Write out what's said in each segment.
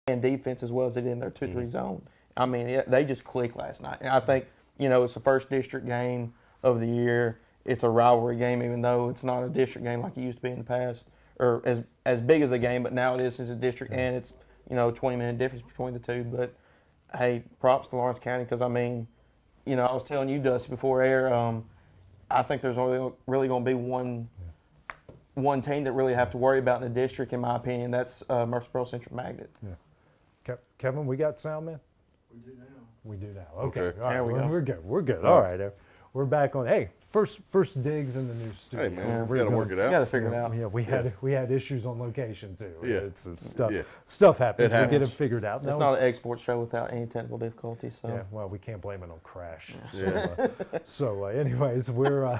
and defense as well as they did in their 2-3 zone. I mean, they just clicked last night. And I think, it's the first district game of the year. It's a rivalry game, even though it's not a district game like it used to be in the past, or as big as a game, but now it is as a district, and it's, 20-minute difference between the two. But, hey, props to Lawrence County because, I mean, I was telling you, Dusty, before air, I think there's only really going to be one team that really have to worry about in the district, in my opinion. That's Murfreesboro Central Magnet. Yeah. Kevin, we got sound, man? We do now. We do now. Okay. Okay. All right. There we go. We're good. We're good. All right. We're back on. Hey, first digs in the new studio. Hey, man, We're we got to gonna- work it You got to out. figure it out. Yeah, we had issues on location too. Yeah. It's stuff. Yeah. Stuff happens. It We get it happens. figured out. It's not an export show without any technical difficulties. So. Yeah, well, we can't blame it on Crash. Yeah. Anyways, we're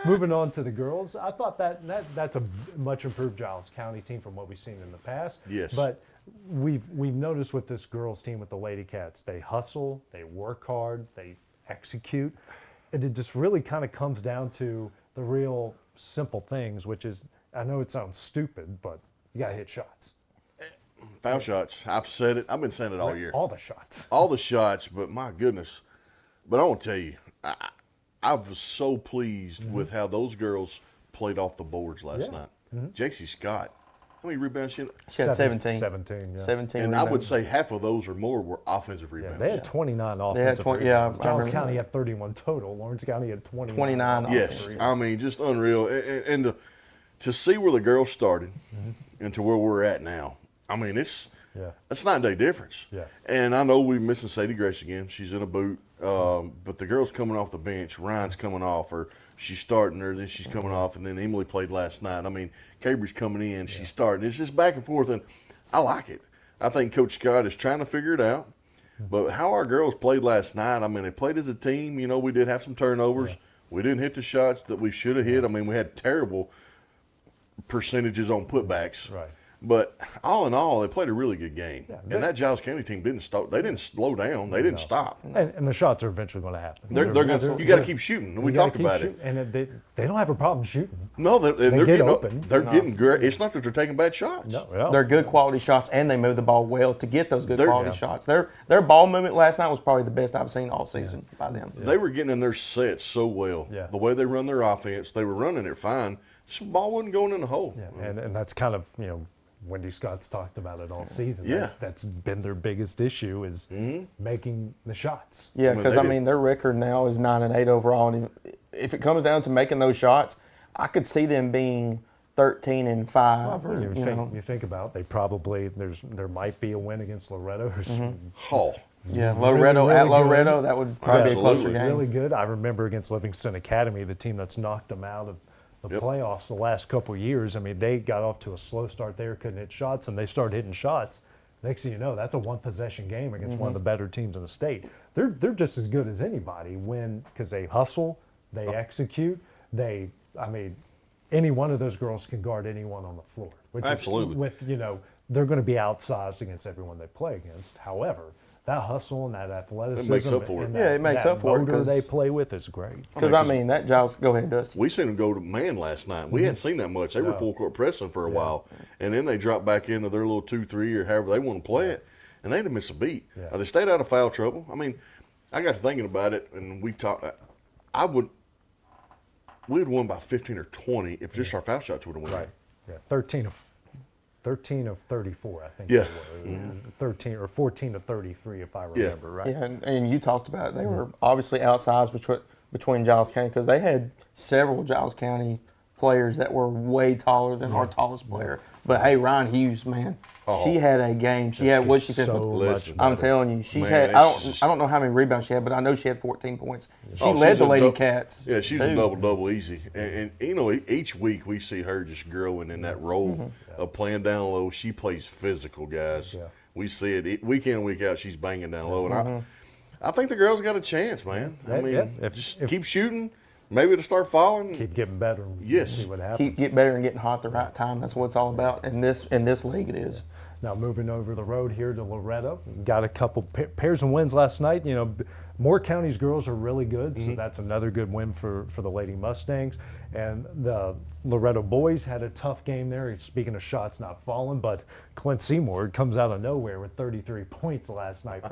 moving on to the girls. I thought that's a much improved Giles County team from what we've seen in the past. Yes. But we've noticed with this girls team with the Lady Cats, they hustle, they work hard, they execute, and it just really kind of comes down to the real simple things, which is, I know it sounds stupid, but you got to hit shots. Foul shots. I've said it. I've been saying it all year. All the shots. All the shots, but my goodness. But I want to tell you, I was so pleased with how those girls played off the boards last night. JC Scott, how many rebounds she had? She had 17. 17, yeah. 17 And I would rebounds. say half of those or more were offensive Yeah, rebounds. they had 29 They had offensive 20 rebounds. I Giles remember County that. had 31 total. Lawrence County had 29. 29 offensive Yes, rebounds. I mean, just unreal. And to see where the girls started and to where we're at now, I mean, it's night and day difference. Yeah. And I know we're missing Sadie Grace again. She's in a boot. But the girl's coming off the bench. Ryan's coming off, or she's starting her, then she's coming off, and then Emily played last night. I mean, Cabry's coming in, she's starting. It's just back and forth, and I like it. I think Coach Scott is trying to figure it out. But how our girls played last night, I mean, they played as a team. We did have some turnovers. We didn't hit the shots that we should have hit. I mean, we had terrible percentages on putbacks. Right. But all in all, they played a really good game. Yeah, and that Giles County team didn't stop. They didn't slow down. They didn't stop. And the shots are eventually going to happen. They're going. You got to keep shooting. And we talked about it. And they don't have a problem shooting. No, they're get getting open. They're getting great. It's not that they're taking bad shots. No, well, They're good quality shots, and they move the ball well to get those good They're- quality Yeah. shots. Their ball movement last night was probably the best I've seen all season by them. They were getting in their sets so well. Yeah. The way they run their offense, they were running it fine. This ball wasn't going in the hole. yeah, and that's kind of, Wendy Scott's talked about it all season. Yeah. That's been their biggest issue is making the shots. Yeah, I mean, because they I did. mean their record now is 9-8 overall, and if it comes down to making those shots, I could see them being 13-5. or, You think about it, there might be a win against Loretto, who's Hall. Yeah, Loretto really at good. Loretto, that would probably be a closer Absolutely. game. really good. I remember against Livingston Academy, the team that's knocked them out of the Yep. playoffs the last couple of years. I mean, they got off to a slow start there, couldn't hit shots, and they started hitting shots. Next thing you know, that's a one-possession game against one of the better teams in the state. They're just as good as anybody because they hustle, they execute. Any one of those girls can guard anyone on the floor. Which is Absolutely. they're going to be outsized against everyone they play against. However, that hustle and that athleticism makes up for it. and Yeah, it makes that up for it, motor 'cause- they play with is great. Because I mean that Giles. Go ahead, Dusty. We seen them go to man last night. We hadn't seen that much. They were full court pressing for a while, and then they dropped back into their little 2-3 or however they want to play it, and they didn't miss a beat. Yeah. They stayed out of foul trouble. I mean, I got to thinking about it, and we talked. We'd won by 15 or 20 if just our foul shots would have won. Right. Yeah. 13 of 34, I think. Yeah. They were. 13 or 14 of 33, if I remember right. Yeah, and you talked about it. They were obviously outsized between Giles County because they had several Giles County players that were way taller than our tallest player. But hey, Ryan Hughes, man, she had a game. She had what she finished so with. much I'm better. telling you, she's Man, had. I it's just- don't know how many rebounds she had, but I know she had 14 points. She Oh, led she's the a Lady dou- Cats. Yeah, she's too. a double easy, and each week we see her just growing in that role of playing down low. She plays physical, guys. Yeah. We see it week in and week out. She's banging down low, and I think the girls got a chance, man. I Yeah, mean, yeah. just keep shooting. Maybe it'll start falling. Keep getting better. And Yes. See what happens. Get better and getting hot at the right time. That's what it's all about. In this league, it is. Now moving over the road here to Loretto, got a couple pairs of wins last night. You know, Moore County's girls are really good, so that's another good win for the Lady Mustangs. And the Loretto boys had a tough game there. Speaking of shots not falling, but Clint Seymour comes out of nowhere with 33 points last night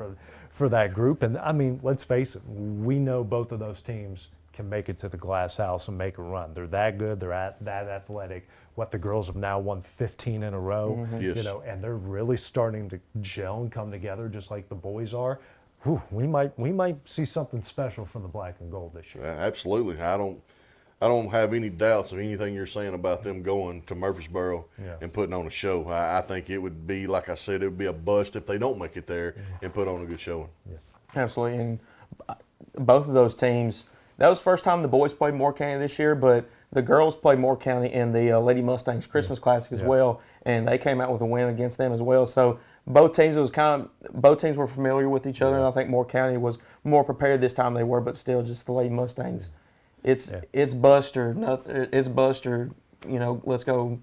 for that group. And I mean, let's face it, we know both of those teams can make it to the Glass House and make a run. They're that good. They're that athletic. What the girls have now won 15 in a row, Yes. you know, and they're really starting to gel and come together just like the boys are. Whew, we might see something special from the black and gold this year. Absolutely. I don't have any doubts of anything you're saying about them going to Murfreesboro and putting on a show. I think it would be, like I said, it would be a bust if they don't make it there and put on a good showing. Absolutely. And both of those teams, that was the first time the boys played Moore County this year, but the girls played Moore County in the Lady Mustangs Christmas Classic as well, and they came out with a win against them as well. So both teams both teams were familiar with each other, and I think Moore County was more prepared this time than they were, but still just the Lady Mustangs. It's Buster, it's Buster, you know, let's go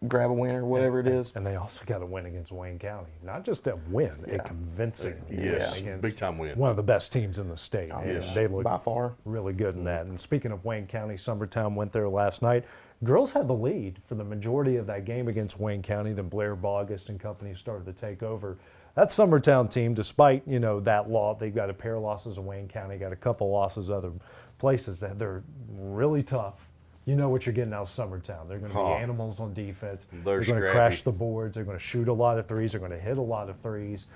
grab a win or whatever it is. And they also got a win against Wayne County. Not just a win, a convincing Yes, win against big time win. one of the best teams in the state. And yes. they look By far. really good in that. And speaking of Wayne County, Summertown went there last night. Girls had the lead for the majority of that game against Wayne County. Then Blair Boggist and company started to take over. That Summertown team, despite, you know, that law, they've got a pair of losses in Wayne County, got a couple losses other places. That they're really tough. You know what you're getting out of Summertown. They're going to be animals on defense. They're going to scrappy. crash the boards. They're going to shoot a lot of threes. They're going to hit a lot of threes.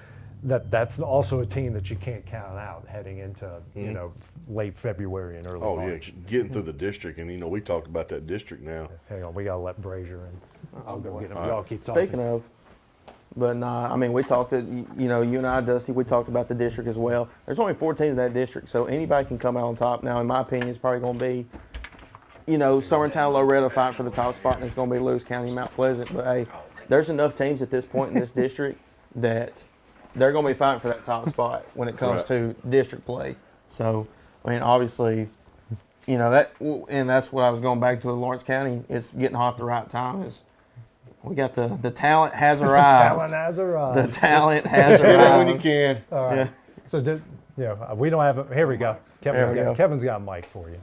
That's also a team that you can't count out heading into you know late February and early Oh, March. yeah, getting through the district. And, you know, we talked about that district now. Hang on, we got to let Brazier in. I'll go get him. Y'all keep talking. Speaking of, but nah, I mean, we talked, you know, you and I, Dusty, we talked about the district as well. There's only 4 teams in that district, so anybody can come out on top. Now, in my opinion, it's probably going to be, you know, Summertown, Loretto fighting for the top spot, and it's going to be Lewis County, Mount Pleasant. But, hey, there's enough teams at this point in this district that they're going to be fighting for that top spot when it comes to district play. So, I mean, obviously, you know, and that's what I was going back to with Lawrence County. It's getting hot at the right time. We got the talent has arrived. Talent has arrived. The talent has Get it when you arrived. can. All right. Yeah. So, we don't have a, here we go. There we go. Kevin's got a mic for you.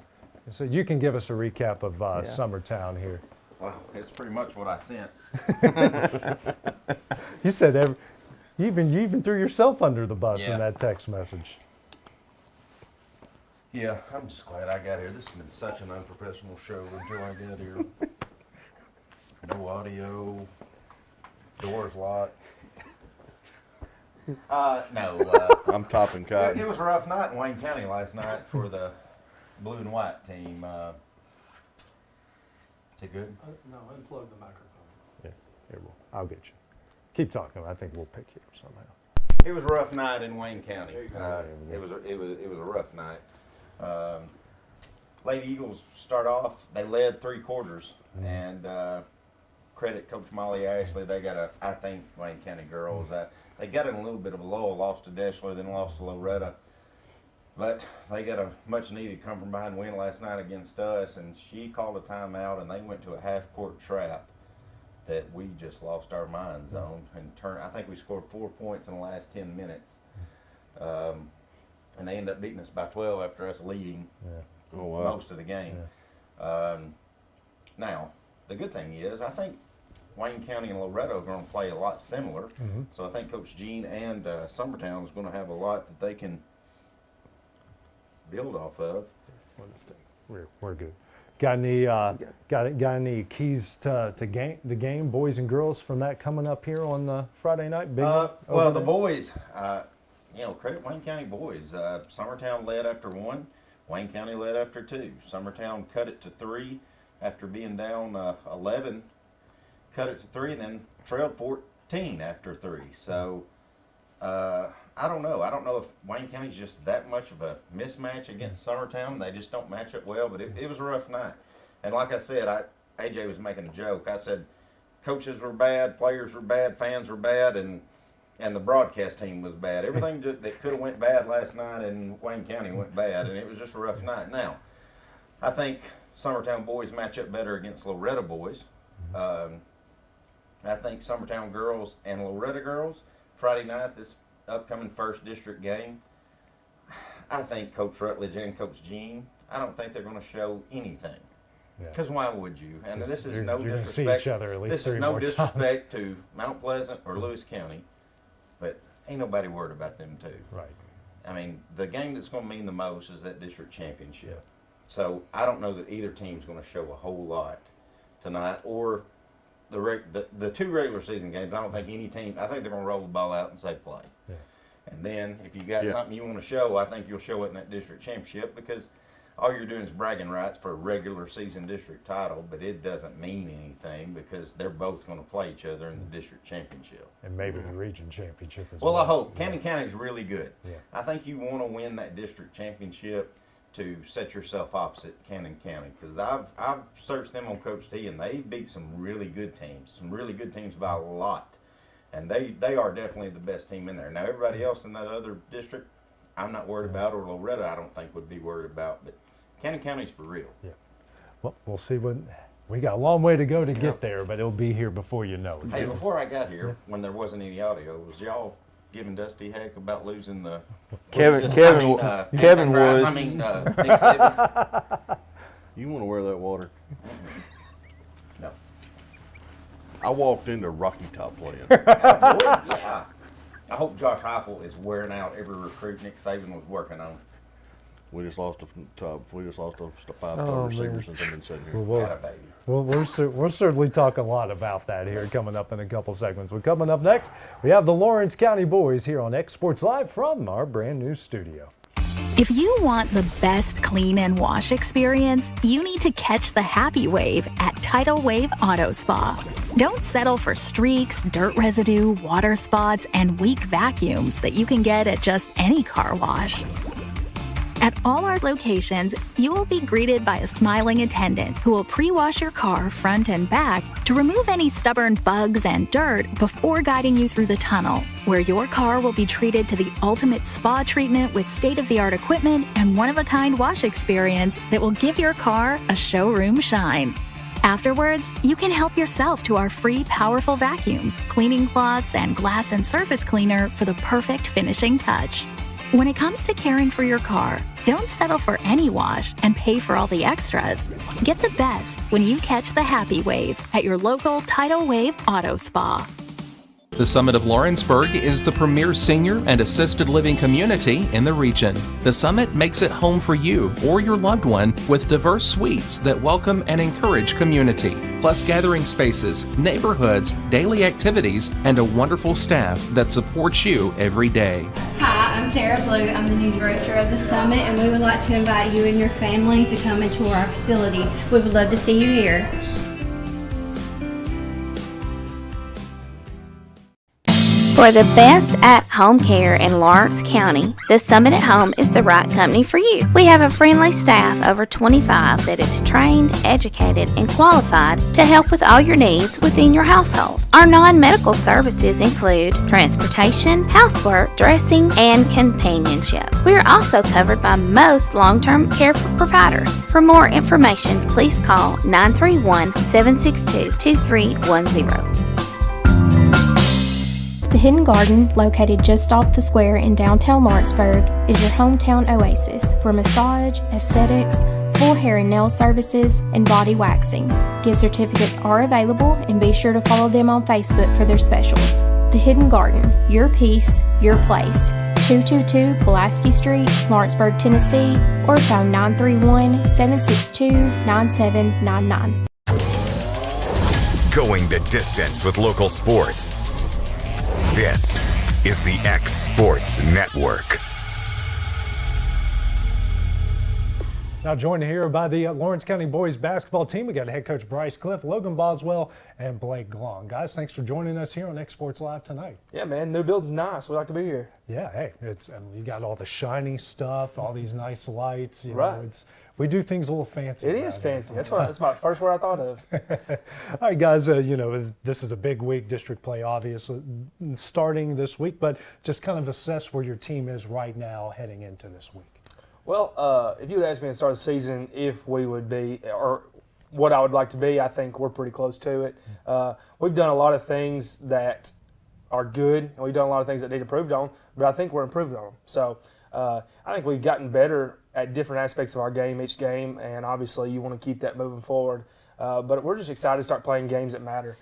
So you can give us a recap of Summertown here. Well, it's pretty much what I sent. You said you even threw yourself under the bus Yeah. in that text message. Yeah, I'm just glad I got here. This has been such an unprofessional show until I got here. No audio, doors locked. No, I'm topping it cotton. was a rough night in Wayne County last night for the blue and white team. Is it good? No, unplug the microphone. Yeah, here I'll get you. Keep talking. I think we'll pick you up somehow. It was a rough night in Wayne County. It was a rough night. Lady Eagles start off. They led 3 quarters, and credit Coach Molly Ashley. They got I think Wayne County girls. They got in a little bit of a lull. Lost to Deschler, then lost to Loretto. But they got a much-needed come from behind win last night against us, and she called a timeout, and they went to a half-court trap that we just lost our minds on. And I think we scored 4 points in the last 10 minutes. And they ended up beating us by 12 after us leading Oh, wow. most of the game. Now, the good thing is, I think Wayne County and Loretto are going to play a lot similar. So I think Coach Gene and Summertown is going to have a lot that they can build off of. We're good. Got any keys to the game, boys and girls, from that coming up here on Friday night? Big Well, over the there? boys, credit Wayne County boys. Summertown led after 1. Wayne County led after 2. Summertown cut it to 3 after being down 11. Cut it to 3, and then trailed 14 after 3. So I don't know. I don't know if Wayne County's just that much of a mismatch against Summertown. They just don't match up well. But it was a rough night. And like I said, AJ was making a joke. I said coaches were bad, players were bad, fans were bad, and the broadcast team was bad. Everything that could have went bad last night in Wayne County went bad, and it was just a rough night. Now, I think Summertown boys match up better against Loretto boys. I think Summertown girls and Loretta girls, Friday night, this upcoming first district game, I think Coach Rutledge and Coach Jean, I don't think they're going to show anything. Yeah. Because why would you? And this is You're- no you're gonna see disrespect. each other at least This is 3 no more disrespect to Mount Pleasant or Lewis County, but ain't nobody worried about them too. Right. I mean, the game that's going to mean the most is that district championship. Yeah. So I don't know that either team's going to show a whole lot tonight, or the 2 regular season games. I don't think any team. I think they're going to roll the ball out and say play. Yeah. And then if you got Yeah. something you want to show, I think you'll show it in that district championship, because all you're doing is bragging rights for a regular season district title, but it doesn't mean anything because they're both going to play each other in the district championship. And maybe the region championship as Well, well. I hope. Cannon County's really good. Yeah. I think you want to win that district championship to set yourself opposite Cannon County, because I've searched them on Coach T, and they beat some really good teams by a lot, and they are definitely the best team in there. Now everybody else in that other district, I'm not worried about, or Loretta I don't think would be worried about, but Cannon County's for real. Well, we'll see when. We got a long way to go to get there, but it'll be here before you know it. Hey, before I got here, when there wasn't any audio, was y'all giving Dusty heck about losing the Kevin what is this? Kevin Kevin was. I mean, Nick Saban. You want to wear that water? No. I walked into Rocky Top playing. Yeah. I hope Josh Heupel is wearing out every recruit Nick Saban was working on. We just lost a top. We just lost a 5-star Oh, receiver man. since I've been sitting here. Well, Had a baby. we'll certainly talk a lot about that here coming up in a couple segments. But coming up next, we have the Lawrence County Boys here on X Sports Live from our brand new studio. If you want the best clean and wash experience, you need to catch the happy wave at Tidal Wave Auto Spa. Don't settle for streaks, dirt residue, water spots, and weak vacuums that you can get at just any car wash. At all our locations, you will be greeted by a smiling attendant who will pre-wash your car front and back to remove any stubborn bugs and dirt before guiding you through the tunnel, where your car will be treated to the ultimate spa treatment with state-of-the-art equipment and one-of-a-kind wash experience that will give your car a showroom shine. Afterwards, you can help yourself to our free powerful vacuums, cleaning cloths, and glass and surface cleaner for the perfect finishing touch. When it comes to caring for your car, don't settle for any wash and pay for all the extras. Get the best when you catch the happy wave at your local Tidal Wave Auto Spa. The Summit of Lawrenceburg is the premier senior and assisted living community in the region. The Summit makes it home for you or your loved one with diverse suites that welcome and encourage community, plus gathering spaces, neighborhoods, daily activities, and a wonderful staff that supports you every day. Hi, I'm Tara Blue. I'm the new director of the Summit, and we would like to invite you and your family to come and tour our facility. We would love to see you here. For the best at-home care in Lawrence County, the Summit at Home is the right company for you. We have a friendly staff over 25 that is trained, educated, and qualified to help with all your needs within your household. Our non-medical services include transportation, housework, dressing, and companionship. We are also covered by most long-term care providers. For more information, please call 931-762-2310. The Hidden Garden, located just off the square in downtown Lawrenceburg, is your hometown oasis for massage, aesthetics, full hair and nail services, and body waxing. Gift certificates are available, and be sure to follow them on Facebook for their specials. The Hidden Garden, your peace, your place. 222 Pulaski Street, Lawrenceburg, Tennessee, or phone 931-762-9799. Going the distance with local sports. This is the X Sports Network. Now joined here by the Lawrence County boys basketball team, we got head coach Bryce Cliff, Logan Boswell, and Blake Glong. Guys, thanks for joining us here on X Sports Live tonight. Yeah, man, new build's nice. We like to be here. Yeah, hey, you got all the shiny stuff, all these nice lights. You Right. know, we do things a little fancy. It is fancy. That's my first word I thought of. All right, guys, this is a big week, district play, obviously, starting this week, but just kind of assess where your team is right now heading into this week. Well, if you would ask me at the start of the season if we would be, or what I would like to be, I think we're pretty close to it. We've done a lot of things that are good, and we've done a lot of things that need improved on, but I think we're improving on them. So I think we've gotten better at different aspects of our game each game, and obviously you want to keep that moving forward. But we're just excited to start playing games that matter.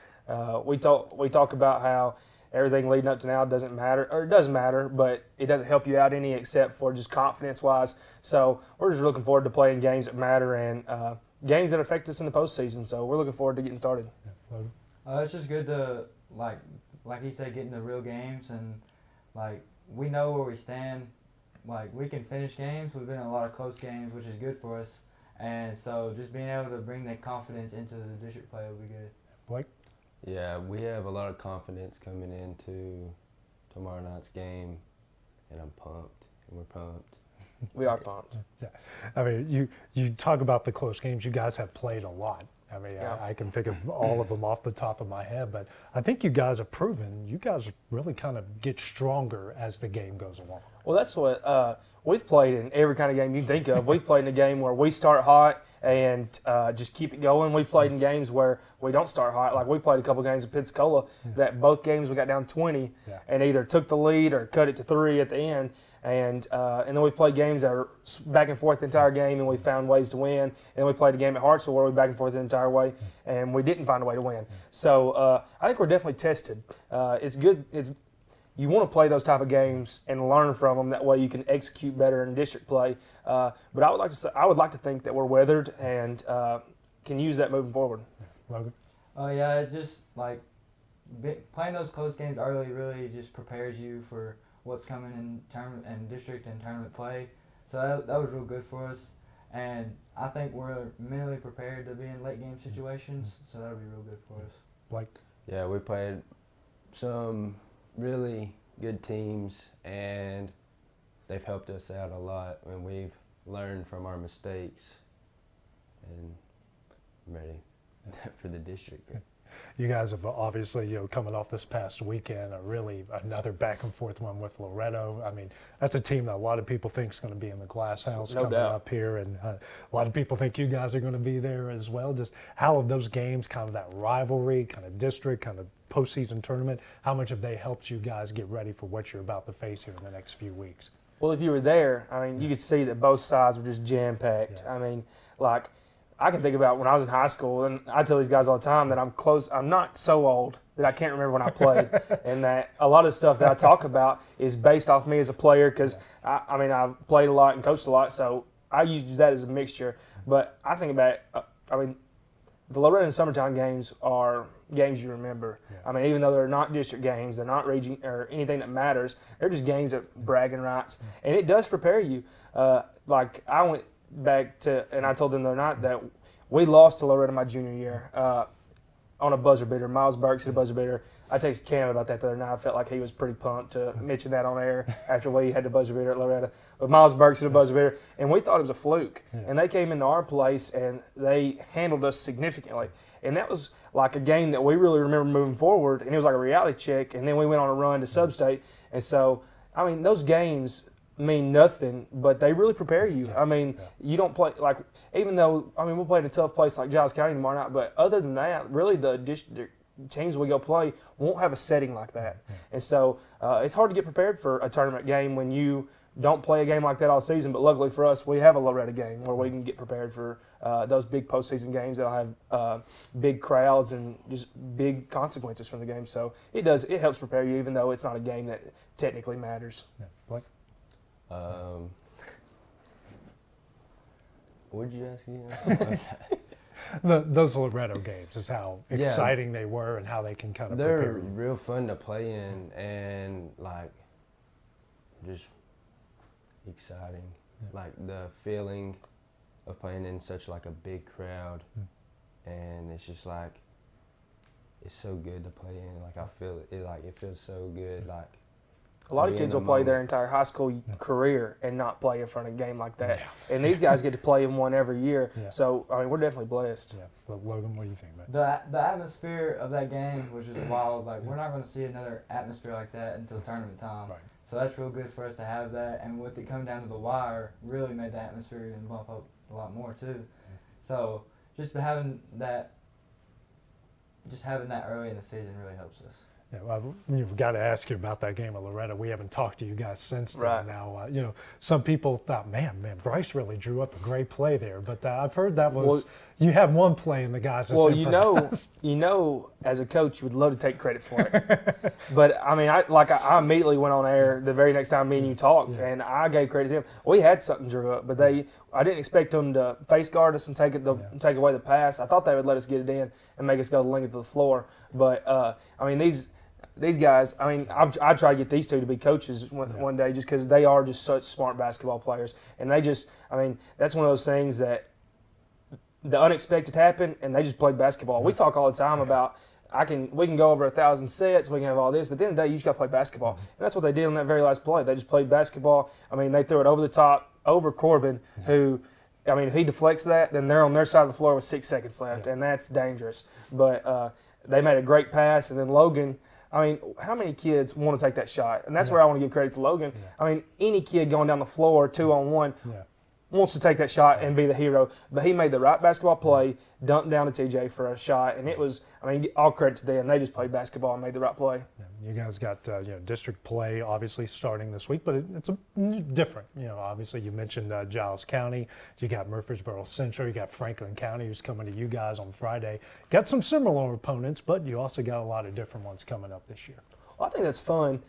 We talk about how everything leading up to now doesn't matter, or it does matter, but it doesn't help you out any except for just confidence-wise. So we're just looking forward to playing games that matter and games that affect us in the postseason. So we're looking forward to getting started. It's just good to, like he said, get into real games, and like we know where we stand. Like we can finish games. We've been in a lot of close games, which is good for us. And so just being able to bring that confidence into the district play will be good. Blake? Yeah, we have a lot of confidence coming into tomorrow night's game, and I'm pumped, and we're pumped. We are pumped. Yeah, I mean, you talk about the close games. You guys have played a lot. I mean, Yeah. I can think of all of them off the top of my head, but I think you guys have proven you guys really kind of get stronger as the game goes along. Well, that's what we've played in every kind of game you can think of. We've played in a game where we start hot and just keep it going. We've played in games where we don't start hot. Like we played a couple games in Pensacola that both games we got down 20 and either took the lead or cut it to 3 at the end. And then we've played games that are back and forth the entire game, and we found ways to win. And then we played a game at Hartsville where we back and forth the entire way, and we didn't find a way to win. So I think we're definitely tested. It's good. You want to play those type of games and learn from them. That way you can execute better in district play. But I would like to think that we're weathered and can use that moving forward. Logan? Yeah, it just like playing those close games early really just prepares you for what's coming in tournament and district and tournament play. So that was real good for us. And I think we're mentally prepared to be in late game situations. So that'll be real good for us. Blake? Yeah, we played some really good teams, and they've helped us out a lot, and we've learned from our mistakes, and I'm ready for the district. You guys have obviously, coming off this past weekend, another back and forth one with Loretto. I mean, that's a team that a lot of people think is going to be in the Glass House No coming doubt. up here, and a lot of people think you guys are going to be there as well. Just how have those games, kind of that rivalry, kind of district, kind of postseason tournament, how much have they helped you guys get ready for what you're about to face here in the next few weeks? Well, if you were there, I mean, you could see that both sides were just jam-packed. Yeah. I mean, like, I can think about when I was in high school, and I tell these guys all the time that I'm not so old that I can't remember when I played, and that a lot of stuff that I talk about is based off me as a player because, I mean, I've played a lot and coached a lot, so I use that as a mixture. But I think about the Loretto and Summertown games are games you remember. Yeah. I mean, even though they're not district games, they're not region or anything that matters, they're just games of bragging rights. And it does prepare you. Like, I went back to, and I told them the other night that we lost to Loretto my junior year on a buzzer beater. Miles Burks hit a buzzer beater. I texted Cam about that the other night. I felt like he was pretty pumped to mention that on air after we had the buzzer beater at Loretto. But Miles Burks hit a buzzer beater, and we thought it was a fluke. Yeah. And they came into our place, and they handled us significantly. And that was like a game that we really remember moving forward, and it was like a reality check. And then we went on a run to Sub-State. And so, I mean, those games mean nothing, but they really prepare you. Yeah. I mean, you don't play, like, even though, I mean, we'll play in a tough place like Giles County tomorrow night, but other than that, really the teams we go play won't have a setting like that. And so it's hard to get prepared for a tournament game when you don't play a game like that all season, but luckily for us, we have a Loretto game where we can get prepared for those big postseason games that'll have big crowds and just big consequences from the game. So it helps prepare you, even though it's not a game that technically matters. Yeah. Blake? What did you ask again? Those Loretto games is how exciting they were and how they can kind of They're prepare you. real fun to play in, and like just exciting. Like the feeling of playing in such like a big crowd, and it's just like it's so good to play in. Like I feel it like it feels so good. Like A lot of be kids in will the play their moment. entire high school career and not play in front of a game like that. And these guys get to play in one every year. Yeah. So, I mean, we're definitely blessed. Yeah. But Logan, what do you think about it? The atmosphere of that game was just wild. Like we're not going to see another atmosphere like that until tournament time. Right. So that's real good for us to have that. And with it coming down to the wire, really made the atmosphere even bump up a lot more too. So just having that early in the season really helps us. Yeah, well, we've got to ask you about that game at Loretta. We haven't talked to you guys since then. Right. Now, some people thought, man, Bryce really drew up a great play there. But I've heard that was you had one play and the guys. Just well, as a coach, you would love to take credit for it. But I mean, I immediately went on air the very next time me and you talked, and I gave credit to them. We had something drew up, but I didn't expect them to face guard us and take away the pass. I thought they would let us get it in and make us go the length of the floor. But I mean, these guys, I mean, I try to get these two to be coaches one day just because they are just such smart basketball players. And that's one of those things that the unexpected happened, and they just played basketball. We talk all the time about we can go over 1,000 sets, we can have all this, but at the end of the day, you just got to play basketball. And that's what they did on that very last play. They just played basketball. I mean, they threw it over the top, over Corbin, who, I mean, if he deflects that, then they're on their side of the floor with 6 seconds left, and that's dangerous. But they made a great pass, and then Logan, I mean, how many kids want to take that shot? And that's where I want to give credit to Logan. I mean, any kid going down the floor 2-on-1 wants to take that shot and be the hero. But he made the right basketball play, dunked down to TJ for a shot, and it was, I mean, all credit to them. They just played basketball and made the right play. You guys got district play obviously starting this week, but it's different. Obviously you mentioned Giles County, you got Murfreesboro Central, you got Franklin County who's coming to you guys on Friday. Got some similar opponents, but you also got a lot of different ones coming up this year. Well, I think that's fun.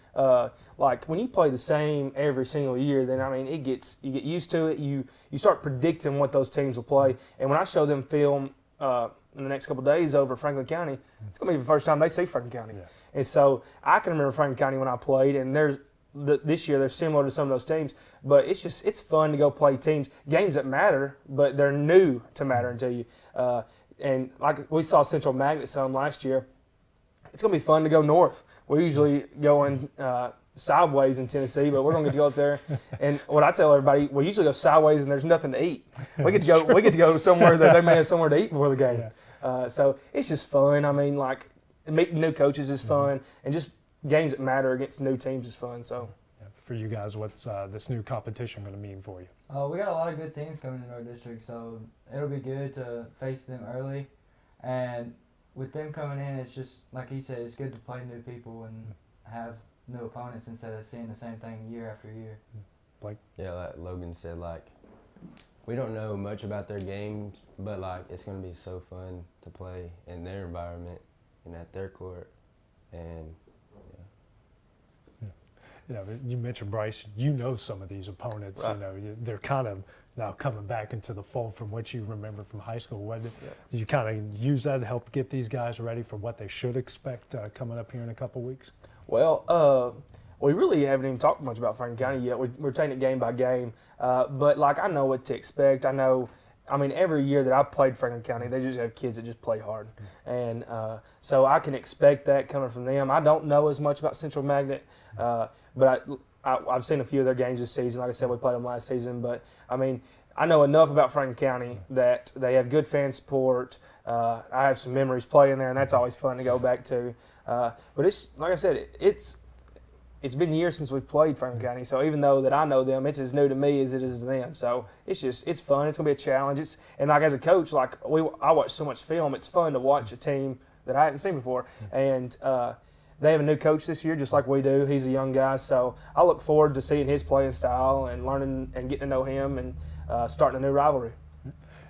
Like when you play the same every single year, then I mean you get used to it. You start predicting what those teams will play. And when I show them film in the next couple of days over Franklin County, it's going to be the first time they see Franklin County. Yeah. And so I can remember Franklin County when I played, and this year they're similar to some of those teams. But it's fun to go play games that matter, but they're new to mattering to you. And like we saw Central Magnet some last year, it's going to be fun to go north. We're usually going sideways in Tennessee, but we're going to get to go up there. And what I tell everybody, we usually go sideways and there's nothing to eat. We get to go somewhere that they may have somewhere to eat before the game. Yeah. So it's just fun. I mean, like meeting new coaches is fun, and just games that matter against new teams is fun. So for you guys, what's this new competition going to mean for you? We got a lot of good teams coming in our district, so it'll be good to face them early. And with them coming in, it's just, like he said, it's good to play new people and have new opponents instead of seeing the same thing year after year. Like Logan said, we don't know much about their games, but it's going to be so fun to play in their environment and at their court. And you mentioned Bryce. You know some of these opponents. Right. They're kind of now coming back into the fold from what you remember from high school. Do you kind of use that to help get these guys ready for what they should expect coming up here in a couple weeks? Well, we really haven't even talked much about Franklin County yet. We're taking it game by game. But I know what to expect. I mean, every year that I've played Franklin County, they just have kids that just play hard. And so I can expect that coming from them. I don't know as much about Central Magnet, but I've seen a few of their games this season. Like I said, we played them last season. But, I mean, I know enough about Franklin County that they have good fan support. I have some memories playing there, and that's always fun to go back to. But it's, like I said, it's been years since we've played Franklin County, so even though that I know them, it's as new to me as it is to them. So it's fun. It's gonna be a challenge. And as a coach, I watch so much film. It's fun to watch a team that I hadn't seen before. And they have a new coach this year, just like we do. He's a young guy, so I look forward to seeing his playing style and learning and getting to know him and starting a new rivalry.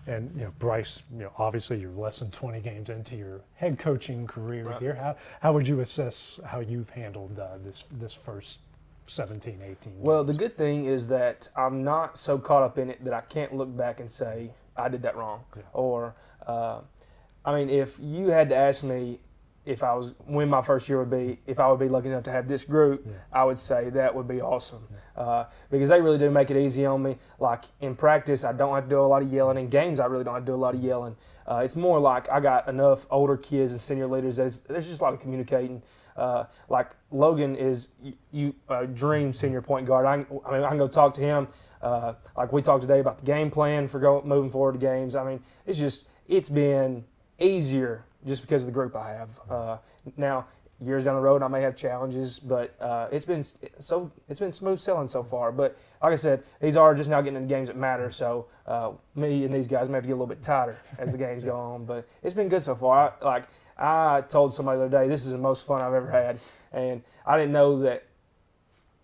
And Bryce, obviously you're less than 20 games into your head coaching career Right. here. How would you assess how you've handled this first 17, 18 games? Well, the good thing is that I'm not so caught up in it that I can't look back and say, I did that wrong. Yeah. Or, if you had to ask me when my first year would be, if I would be lucky enough to have this group, I would say that would be awesome. Because they really do make it easy on me. Like in practice, I don't have to do a lot of yelling. In games, I really don't have to do a lot of yelling. It's more like I got enough older kids and senior leaders that there's just a lot of communicating. Like Logan is a dream senior point guard. I can go talk to him. Like we talked today about the game plan for moving forward to games. I mean, it's been easier just because of the group I have. Now, years down the road I may have challenges, but it's been smooth sailing so far. But like I said, these are just now getting into games that matter. So me and these guys may have to get a little bit tighter as the games go on. But it's been good so far. I told somebody the other day, this is the most fun I've ever had, and I didn't know that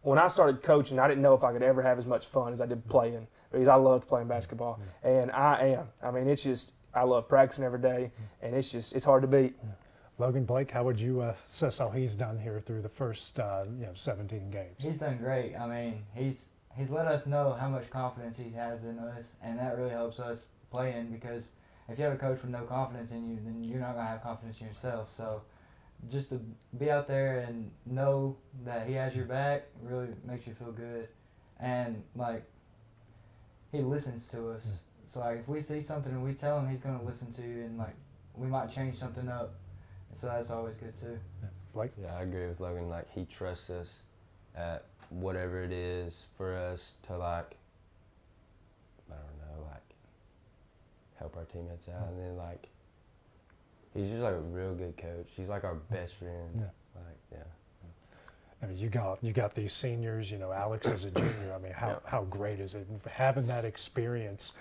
when I started coaching, I didn't know if I could ever have as much fun as I did playing, because I loved playing basketball, and I am. I mean, it's just I love practicing every day, and it's hard to beat. Logan, Blake, how would you assess how he's done here through the first 17 games? He's done great. I mean, he's let us know how much confidence he has in us, and that really helps us playing, because if you have a coach with no confidence in you, then you're not going to have confidence in yourself. So just to be out there and know that he has your back really makes you feel good. And, like, he listens to us. So, like, if we see something and we tell him, he's going to listen to you, and, like, we might change something up. So that's always good, too. Blake? Yeah, I agree with Logan. Like, he trusts us at whatever it is for us to, like, I don't know, like, help our teammates out. And then, like, he's just, like, a real good coach. He's, like, our best friend. Yeah. Like, yeah. I mean, you got these seniors, Alex is a junior. I mean, how great is it having that experience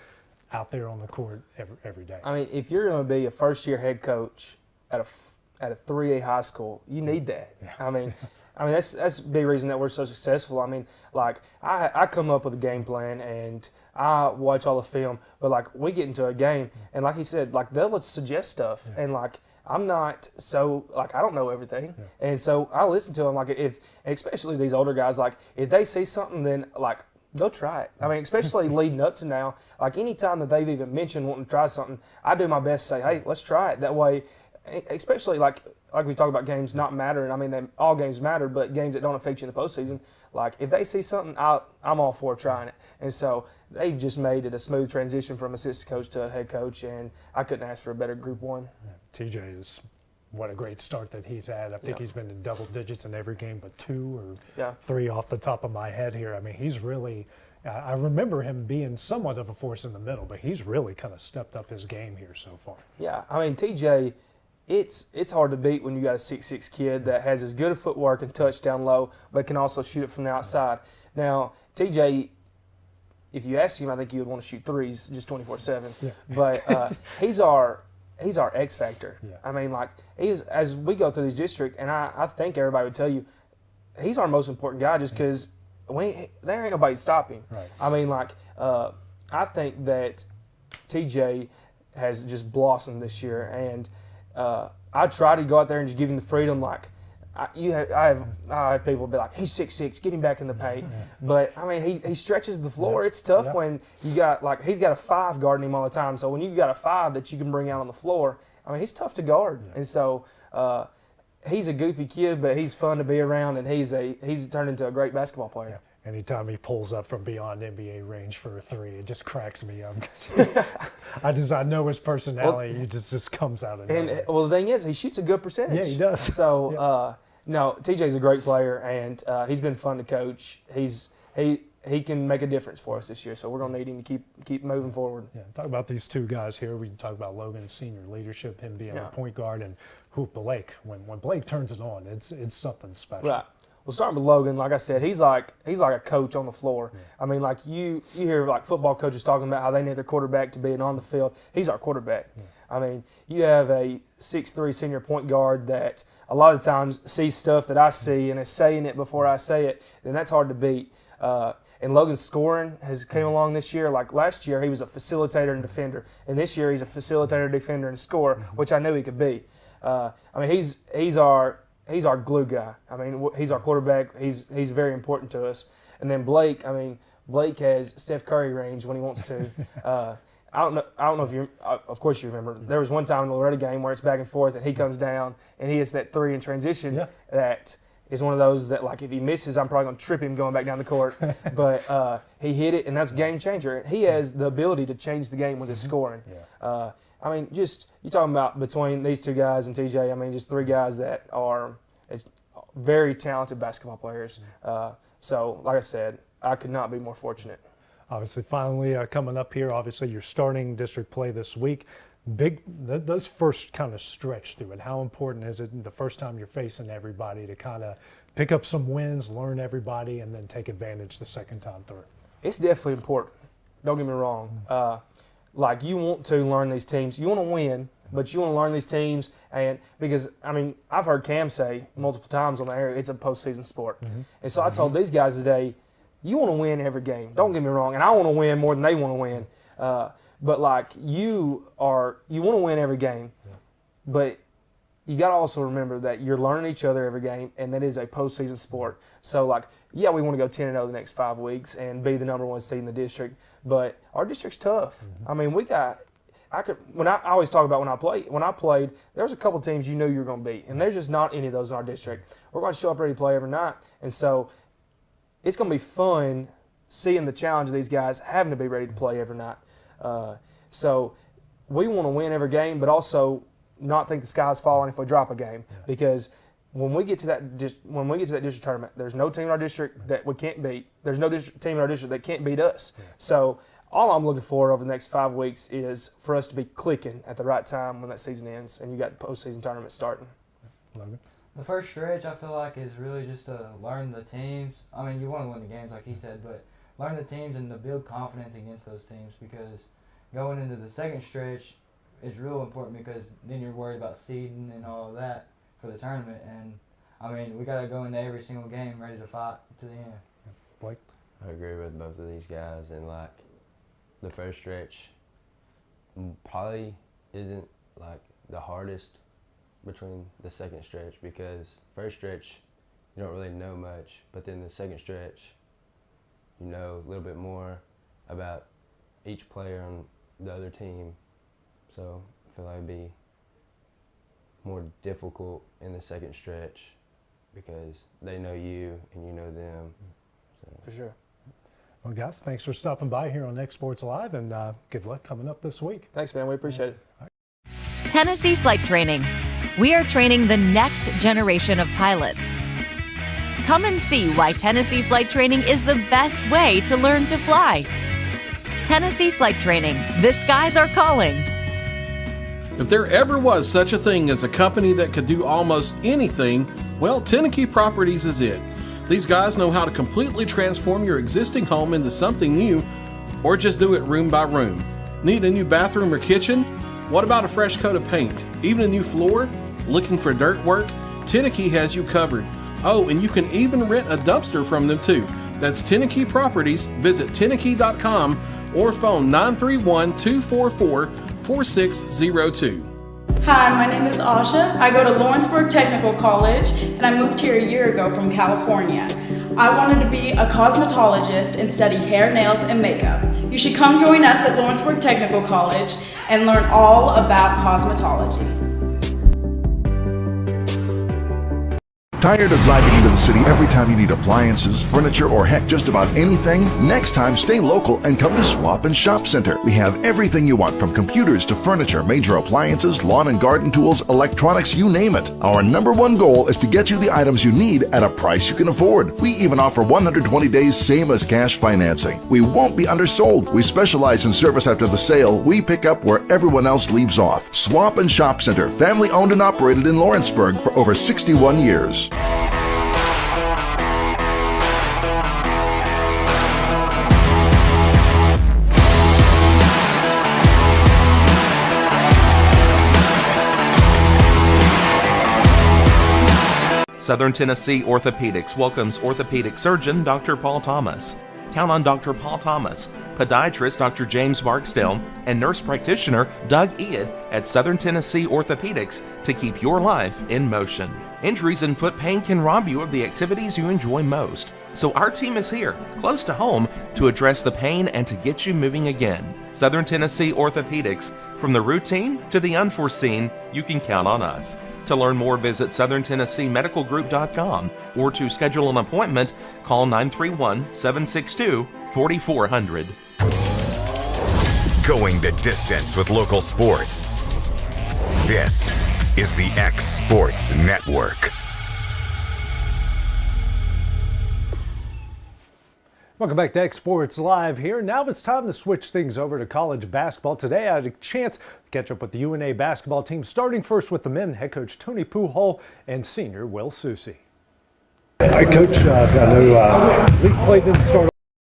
out there on the court every day? I mean, if you're going to be a first-year head coach at a 3A high school, you need that. Yeah. I mean, that's a big reason that we're so successful. I mean, like, I come up with a game plan and I watch all the film, but, like, we get into a game and, like he said, like, they'll suggest stuff, and, like, I'm not so, like, I don't know everything. Yeah. And so I listen to them, like, especially these older guys, like, if they see something, then, like, go try it. I mean, especially leading up to now, like, any time that they've even mentioned wanting to try something, I do my best to say, hey, let's try it. That way, especially like we talk about games not mattering. I mean, all games matter, but games that don't affect you in the postseason, like, if they see something, I'm all for trying it. And so they've just made it a smooth transition from assistant coach to head coach, and I couldn't ask for a better group one. Yeah. TJ is, what a great start that he's had. I think he's been in double digits in every game but 2 or 3 off the top of my head here. I mean, he's really, I remember him being somewhat of a force in the middle, but he's really kind of stepped up his game here so far. Yeah, I mean, TJ, it's hard to beat when you got a 6'6" kid that has as good a footwork and touch down low, but can also shoot it from the outside. Now, TJ, if you ask him, I think he would want to shoot threes just 24/7. Yeah. But he's our X factor. Yeah. I mean, like, as we go through this district, and I think everybody would tell you, he's our most important guy just because there ain't nobody to stop him. Right. I mean, like, I think that TJ has just blossomed this year, and I try to go out there and just give him the freedom. Like, I have people be like, he's 6'6", get him back in the paint. But I mean, he stretches the floor. It's tough when you got, like, he's got a 5 guarding him all the time. So when you got a 5 that you can bring out on the floor, I mean, he's tough to guard. And so he's a goofy kid, but he's fun to be around, and he's turned into a great basketball player. Anytime he pulls up from beyond NBA range for a 3, it just cracks me up. I know his personality. He just comes out of nowhere. And well, the thing is, he shoots a good percentage. Yeah, he does. So no, TJ's a great player, and he's been fun to coach. He can make a difference for us this year. So we're gonna need him to keep moving forward. Yeah, talk about these 2 guys here. We can talk about Logan's senior leadership, him being a point guard, and Blake. When Blake turns it on, it's something special. Right. Well, starting with Logan, like I said, he's like a coach on the floor. Yeah. I mean, like, you hear, like, football coaches talking about how they need their quarterback to be on the field. He's our quarterback. Yeah. I mean, you have a 6'3" senior point guard that a lot of times sees stuff that I see and is saying it before I say it, then that's hard to beat. And Logan's scoring has came along this year. Like, last year, he was a facilitator and defender. And this year, he's a facilitator, defender, and scorer, which I knew he could be. I mean, he's our glue guy. I mean, he's our quarterback. He's very important to us. And then Blake, I mean, Blake has Steph Curry range when he wants to. I don't know if you. Of course you remember. There was one time in the Loretta game where it's back and forth, and he comes down and he hits that 3 in transition. Yeah. That is one of those that, like, if he misses, I'm probably gonna trip him going back down the court. But he hit it, and that's a game changer. He has the ability to change the game with his scoring. Yeah. I mean, just you talking about between these 2 guys and TJ. I mean, just 3 guys that are very talented basketball players. So, like I said, I could not be more fortunate. Obviously, finally coming up here, obviously you're starting district play this week. those first kind of stretch through it. How important is it the first time you're facing everybody to kind of pick up some wins, learn everybody, and then take advantage the second time through? It's definitely important. Don't get me wrong. Like, you want to learn these teams. You want to win, but you want to learn these teams. And because, I mean, I've heard Cam say multiple times on the air, it's a postseason sport. And so I told these guys today, you want to win every game. Don't get me wrong. And I want to win more than they want to win. But, like, you want to win every game. But you got to also remember that you're learning each other every game, and that is a postseason sport. So, like, yeah, we want to go 10-0 the next 5 weeks and be the #1 seed in the district, but our district's tough. I mean, I always talk about when I played, there was a couple teams you knew you were going to beat, and there's just not any of those in our district. We're going to show up ready to play every night, and so it's going to be fun seeing the challenge of these guys having to be ready to play every night. So we want to win every game, but also not think the sky's falling if we drop a game, because when we get to that district tournament, there's no team in our district that we can't beat. There's no team in our district that can't beat us. So all I'm looking for over the next 5 weeks is for us to be clicking at the right time when that season ends and you got the postseason tournament starting. Logan? The first stretch, I feel like, is really just to learn the teams. I mean, you want to win the games, like he said, but learn the teams and to build confidence against those teams, because going into the second stretch is real important, because then you're worried about seeding and all of that for the tournament. And, I mean, we got to go into every single game ready to fight to the end. Blake? I agree with both of these guys, and, like, the first stretch probably isn't, like, the hardest between the second stretch, because first stretch you don't really know much, but then the second stretch you know a little bit more about each player on the other team. So I feel like it'd be more difficult in the second stretch because they know you and you know them. So. For sure. Well, guys, thanks for stopping by here on X Sports Live, and good luck coming up this week. Thanks, man. We appreciate it. Tennessee Flight Training. We are training the next generation of pilots. Come and see why Tennessee Flight Training is the best way to learn to fly. Tennessee Flight Training. The skies are calling. If there ever was such a thing as a company that could do almost anything, well, Tenakee Properties is it. These guys know how to completely transform your existing home into something new, or just do it room by room. Need a new bathroom or kitchen? What about a fresh coat of paint? Even a new floor? Looking for dirt work? Tenakee has you covered. Oh, and you can even rent a dumpster from them too. That's Tenakee Properties. Visit Tenakee.com or phone 931-244-4602. Hi, my name is Asha. I go to Lawrenceburg Technical College, and I moved here a year ago from California. I wanted to be a cosmetologist and study hair, nails, and makeup. You should come join us at Lawrenceburg Technical College and learn all about cosmetology. Tired of driving into the city every time you need appliances, furniture, or heck, just about anything? Next time, stay local and come to Swap and Shop Center. We have everything you want, from computers to furniture, major appliances, lawn and garden tools, electronics, you name it. Our #1 goal is to get you the items you need at a price you can afford. We even offer 120 days same as cash financing. We won't be undersold. We specialize in service after the sale. We pick up where everyone else leaves off. Swap and Shop Center, family owned and operated in Lawrenceburg for over 61 years. Southern Tennessee Orthopedics welcomes orthopedic surgeon Dr. Paul Thomas. Count on Dr. Paul Thomas, podiatrist Dr. James Barksdale, and nurse practitioner Doug Ead at Southern Tennessee Orthopedics to keep your life in motion. Injuries and foot pain can rob you of the activities you enjoy most. So our team is here, close to home, to address the pain and to get you moving again. Southern Tennessee Orthopedics. From the routine to the unforeseen, you can count on us. To learn more, visit SouthernTennesseeMedicalGroup.com, or to schedule an appointment, call 931-762-4400. Going the distance with local sports. This is the X Sports Network. Welcome back to X Sports Live here. Now it's time to switch things over to college basketball. Today I had a chance to catch up with the UNA basketball team, starting first with the men, head coach Tony Pujol and senior Will Susi. Hey, Coach, I know league play didn't start.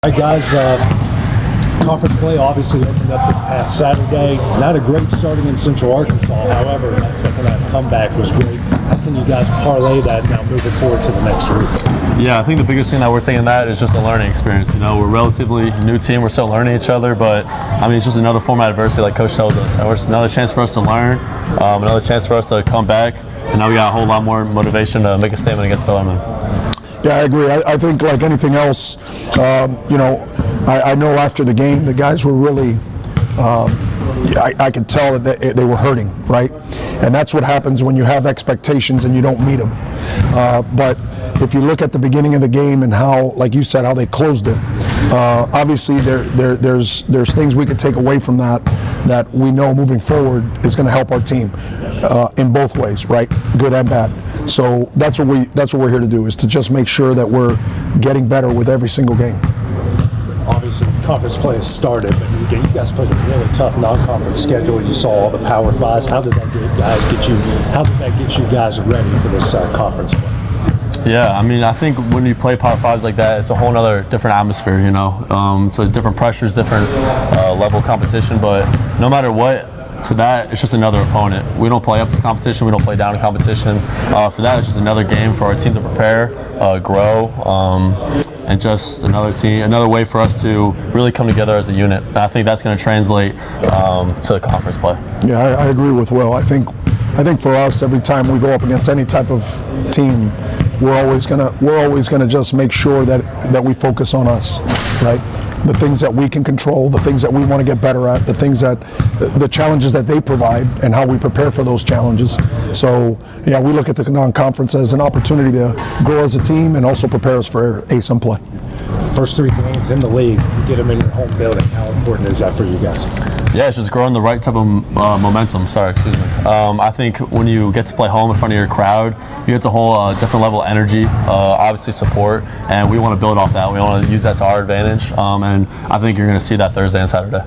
All right, guys, conference play obviously opened up this past Saturday. Not a great starting in Central Arkansas. However, that second half comeback was great. How can you guys parlay that now moving forward to the next week? Yeah, I think the biggest thing that we're taking that is just a learning experience. You know, we're a relatively new team. We're still learning each other, but I mean, it's just another form of adversity, like Coach tells us. So it's another chance for us to learn, another chance for us to come back, and now we got a whole lot more motivation to make a statement against Bellarmine. Yeah, I agree. I think like anything else, you know, I know after the game the guys were really, I could tell that they were hurting, right? And that's what happens when you have expectations and you don't meet them. But if you look at the beginning of the game and how, like you said, how they closed it, obviously there's things we could take away from that we know moving forward is going to help our team in both ways, right? Good and bad. So that's what we're here to do, is to just make sure that we're getting better with every single game. Obviously, conference play has started, but you guys played a really tough non-conference schedule. You saw all the Power Fives. How did that get you guys ready for this conference play? Yeah, I mean, I think when you play Power Fives like that, it's a whole other different atmosphere, you know. It's a different pressures, different level of competition, but no matter what, to that, it's just another opponent. We don't play up to competition. We don't play down to competition. For that, it's just another game for our team to prepare, grow, and just another way for us to really come together as a unit. And I think that's going to translate to conference play. Yeah, I agree with Will. I think for us, every time we go up against any type of team, we're always gonna just make sure that we focus on us, right? The things that we can control, the things that we want to get better at, the challenges that they provide, and how we prepare for those challenges. So, yeah, we look at the non-conference as an opportunity to grow as a team and also prepare us for ASUN play. First 3 games in the league, you get them in your home building. How important is that for you guys? Yeah, it's just growing the right type of momentum. I think when you get to play home in front of your crowd, you get a whole different level of energy, obviously support, and we want to build off that. We want to use that to our advantage, and I think you're going to see that Thursday and Saturday.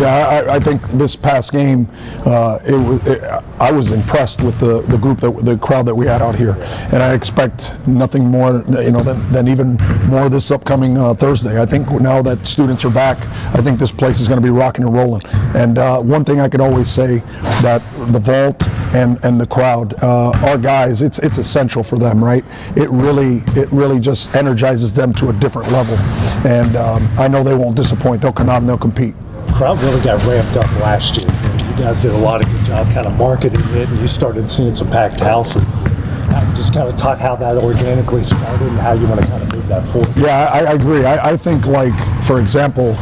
Yeah, I think this past game, I was impressed with the crowd that we had out here, and I expect nothing more, you know, than even more this upcoming Thursday. I think now that students are back, I think this place is going to be rocking and rolling. And one thing I could always say, that the vault and the crowd, our guys, it's essential for them, right? It really just energizes them to a different level, and I know they won't disappoint. They'll come out and they'll compete. Crowd really got ramped up last year. You guys did a lot of good job kind of marketing it, and you started seeing some packed houses. Just kind of talk how that organically started and how you want to kind of move that forward. Yeah, I agree. I think, like, for example,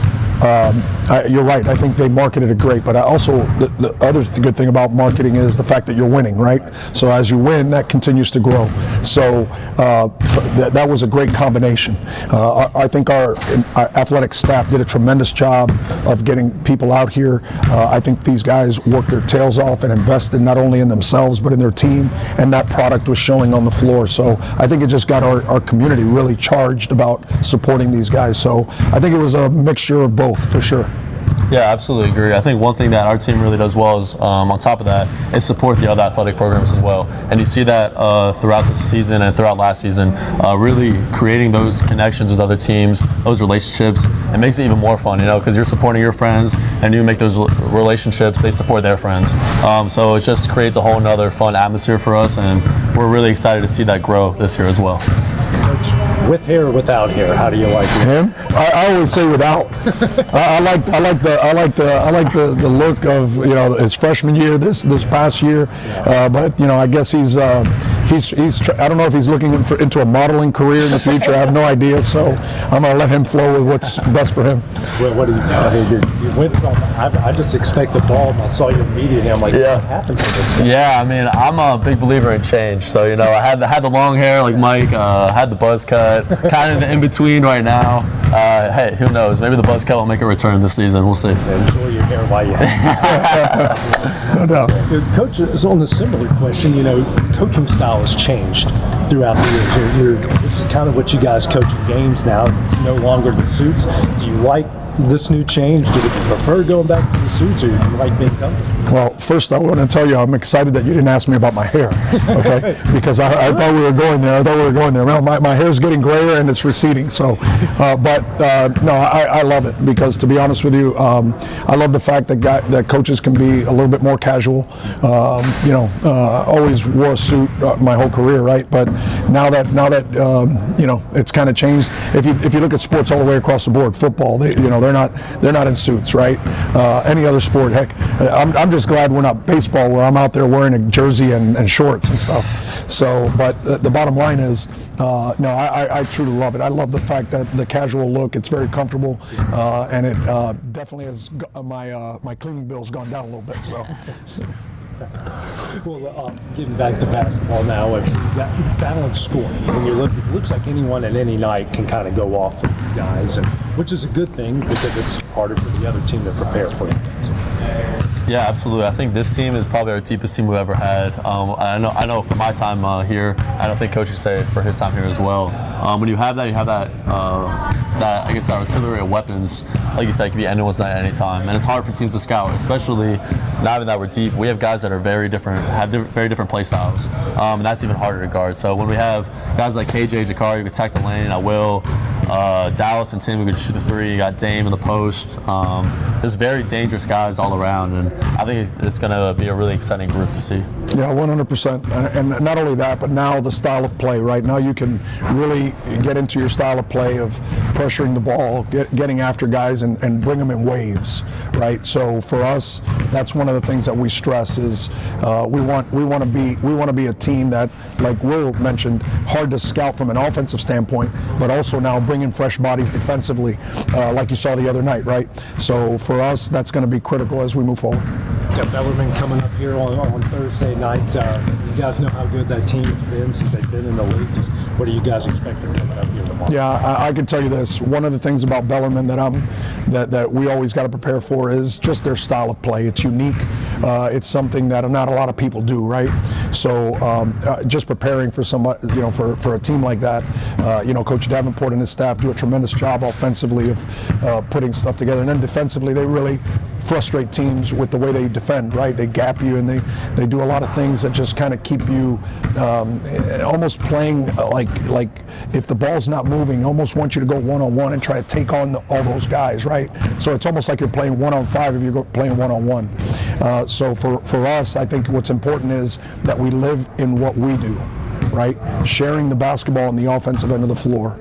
you're right. I think they marketed it great, but also the other good thing about marketing is the fact that you're winning, right? So as you win, that continues to grow. So that was a great combination. I think our athletic staff did a tremendous job of getting people out here. I think these guys worked their tails off and invested not only in themselves but in their team, and that product was showing on the floor. So I think it just got our community really charged about supporting these guys. So I think it was a mixture of both, for sure. Yeah, absolutely agree. I think one thing that our team really does well is, on top of that, is support the other athletic programs as well. And you see that throughout the season and throughout last season, really creating those connections with other teams, those relationships. It makes it even more fun, you know, because you're supporting your friends, and you make those relationships, they support their friends. So it just creates a whole nother fun atmosphere for us, and we're really excited to see that grow this year as well. With hair or without hair, how do you like him? I always say without. I like the look of, you know, his freshman year, this past year, but you know, I guess he's I don't know if he's looking into a modeling career in the future. I have no idea, so I'm gonna let him flow with what's best for him. What do you went from? I just expect the ball. I saw your media, and I'm like, what happened to this guy? Yeah, I mean, I'm a big believer in change. So, you know, I had the long hair like Mike, had the buzz cut, kind of in between right now. Hey, who knows? Maybe the buzz cut will make a return this season. We'll see. Enjoy your hair while you have it. No doubt. Coach, on the similar question, you know, coaching style has changed. throughout the years. This is kind of what you guys coach in games now. It's no longer the suits. Do you like this new change? Do you prefer going back to the suits, or do you like being comfortable? Well, first I want to tell you I'm excited that you didn't ask me about my hair, okay? Because I thought we were going there. Well, my hair's getting grayer and it's receding. So, no, I love it because, to be honest with you, I love the fact that coaches can be a little bit more casual. Always wore a suit my whole career, right? But now that it's kind of changed. If you look at sports all the way across the board, football, they're not in suits, right? Any other sport, heck, I'm just glad we're not baseball where I'm out there wearing a jersey and shorts and stuff. So, but the bottom line is, I truly love it. I love the fact that the casual look, it's very comfortable, and it definitely has my cleaning bill's gone down a little bit. So. Well, getting back to basketball now, if you got balanced scoring, when you look, it looks like anyone at any night can kind of go off for you guys, which is a good thing because it's harder for the other team to prepare for you. Yeah, absolutely. I think this team is probably our deepest team we've ever had. I know from my time here, I don't think Coach would say for his time here as well. When you have that I guess that artillery of weapons, like you said, it can be anyone's night at any time, and it's hard for teams to scout, especially now that we're deep. We have guys that are very different, very different play styles, and that's even harder to guard. So when we have guys like KJ, Jakari who can attack the lane, I will. Dallas and Tim who could shoot the three. You got Dame in the post. There's very dangerous guys all around, and I think it's going to be a really exciting group to see. Yeah, 100%. And not only that, but now the style of play, right? Now you can really get into your style of play of pressuring the ball, getting after guys and bring them in waves, right? So for us, that's one of the things that we stress is we want to be a team that, like Will mentioned, hard to scout from an offensive standpoint, but also now bringing fresh bodies defensively, like you saw the other night, right? So for us, that's going to be critical as we move forward. Got Bellarmine coming up here on Thursday night. You guys know how good that team's been since they've been in the league. Just what are you guys expecting coming up here tomorrow? Yeah, I can tell you this. One of the things about Bellarmine that we always got to prepare for is just their style of play. It's unique. It's something that not a lot of people do, right? So just preparing for somebody, for a team like that, Coach Davenport and his staff do a tremendous job offensively of putting stuff together, and then defensively they really frustrate teams with the way they defend, right? They gap you and they do a lot of things that just kind of keep you almost playing like if the ball's not moving, almost want you to go one-on-one and try to take on all those guys, right? So it's almost like you're playing 1-on-5 if you're playing one-on-one. So for us, I think what's important is that we live in what we do, right? Sharing the basketball on the offensive end of the floor,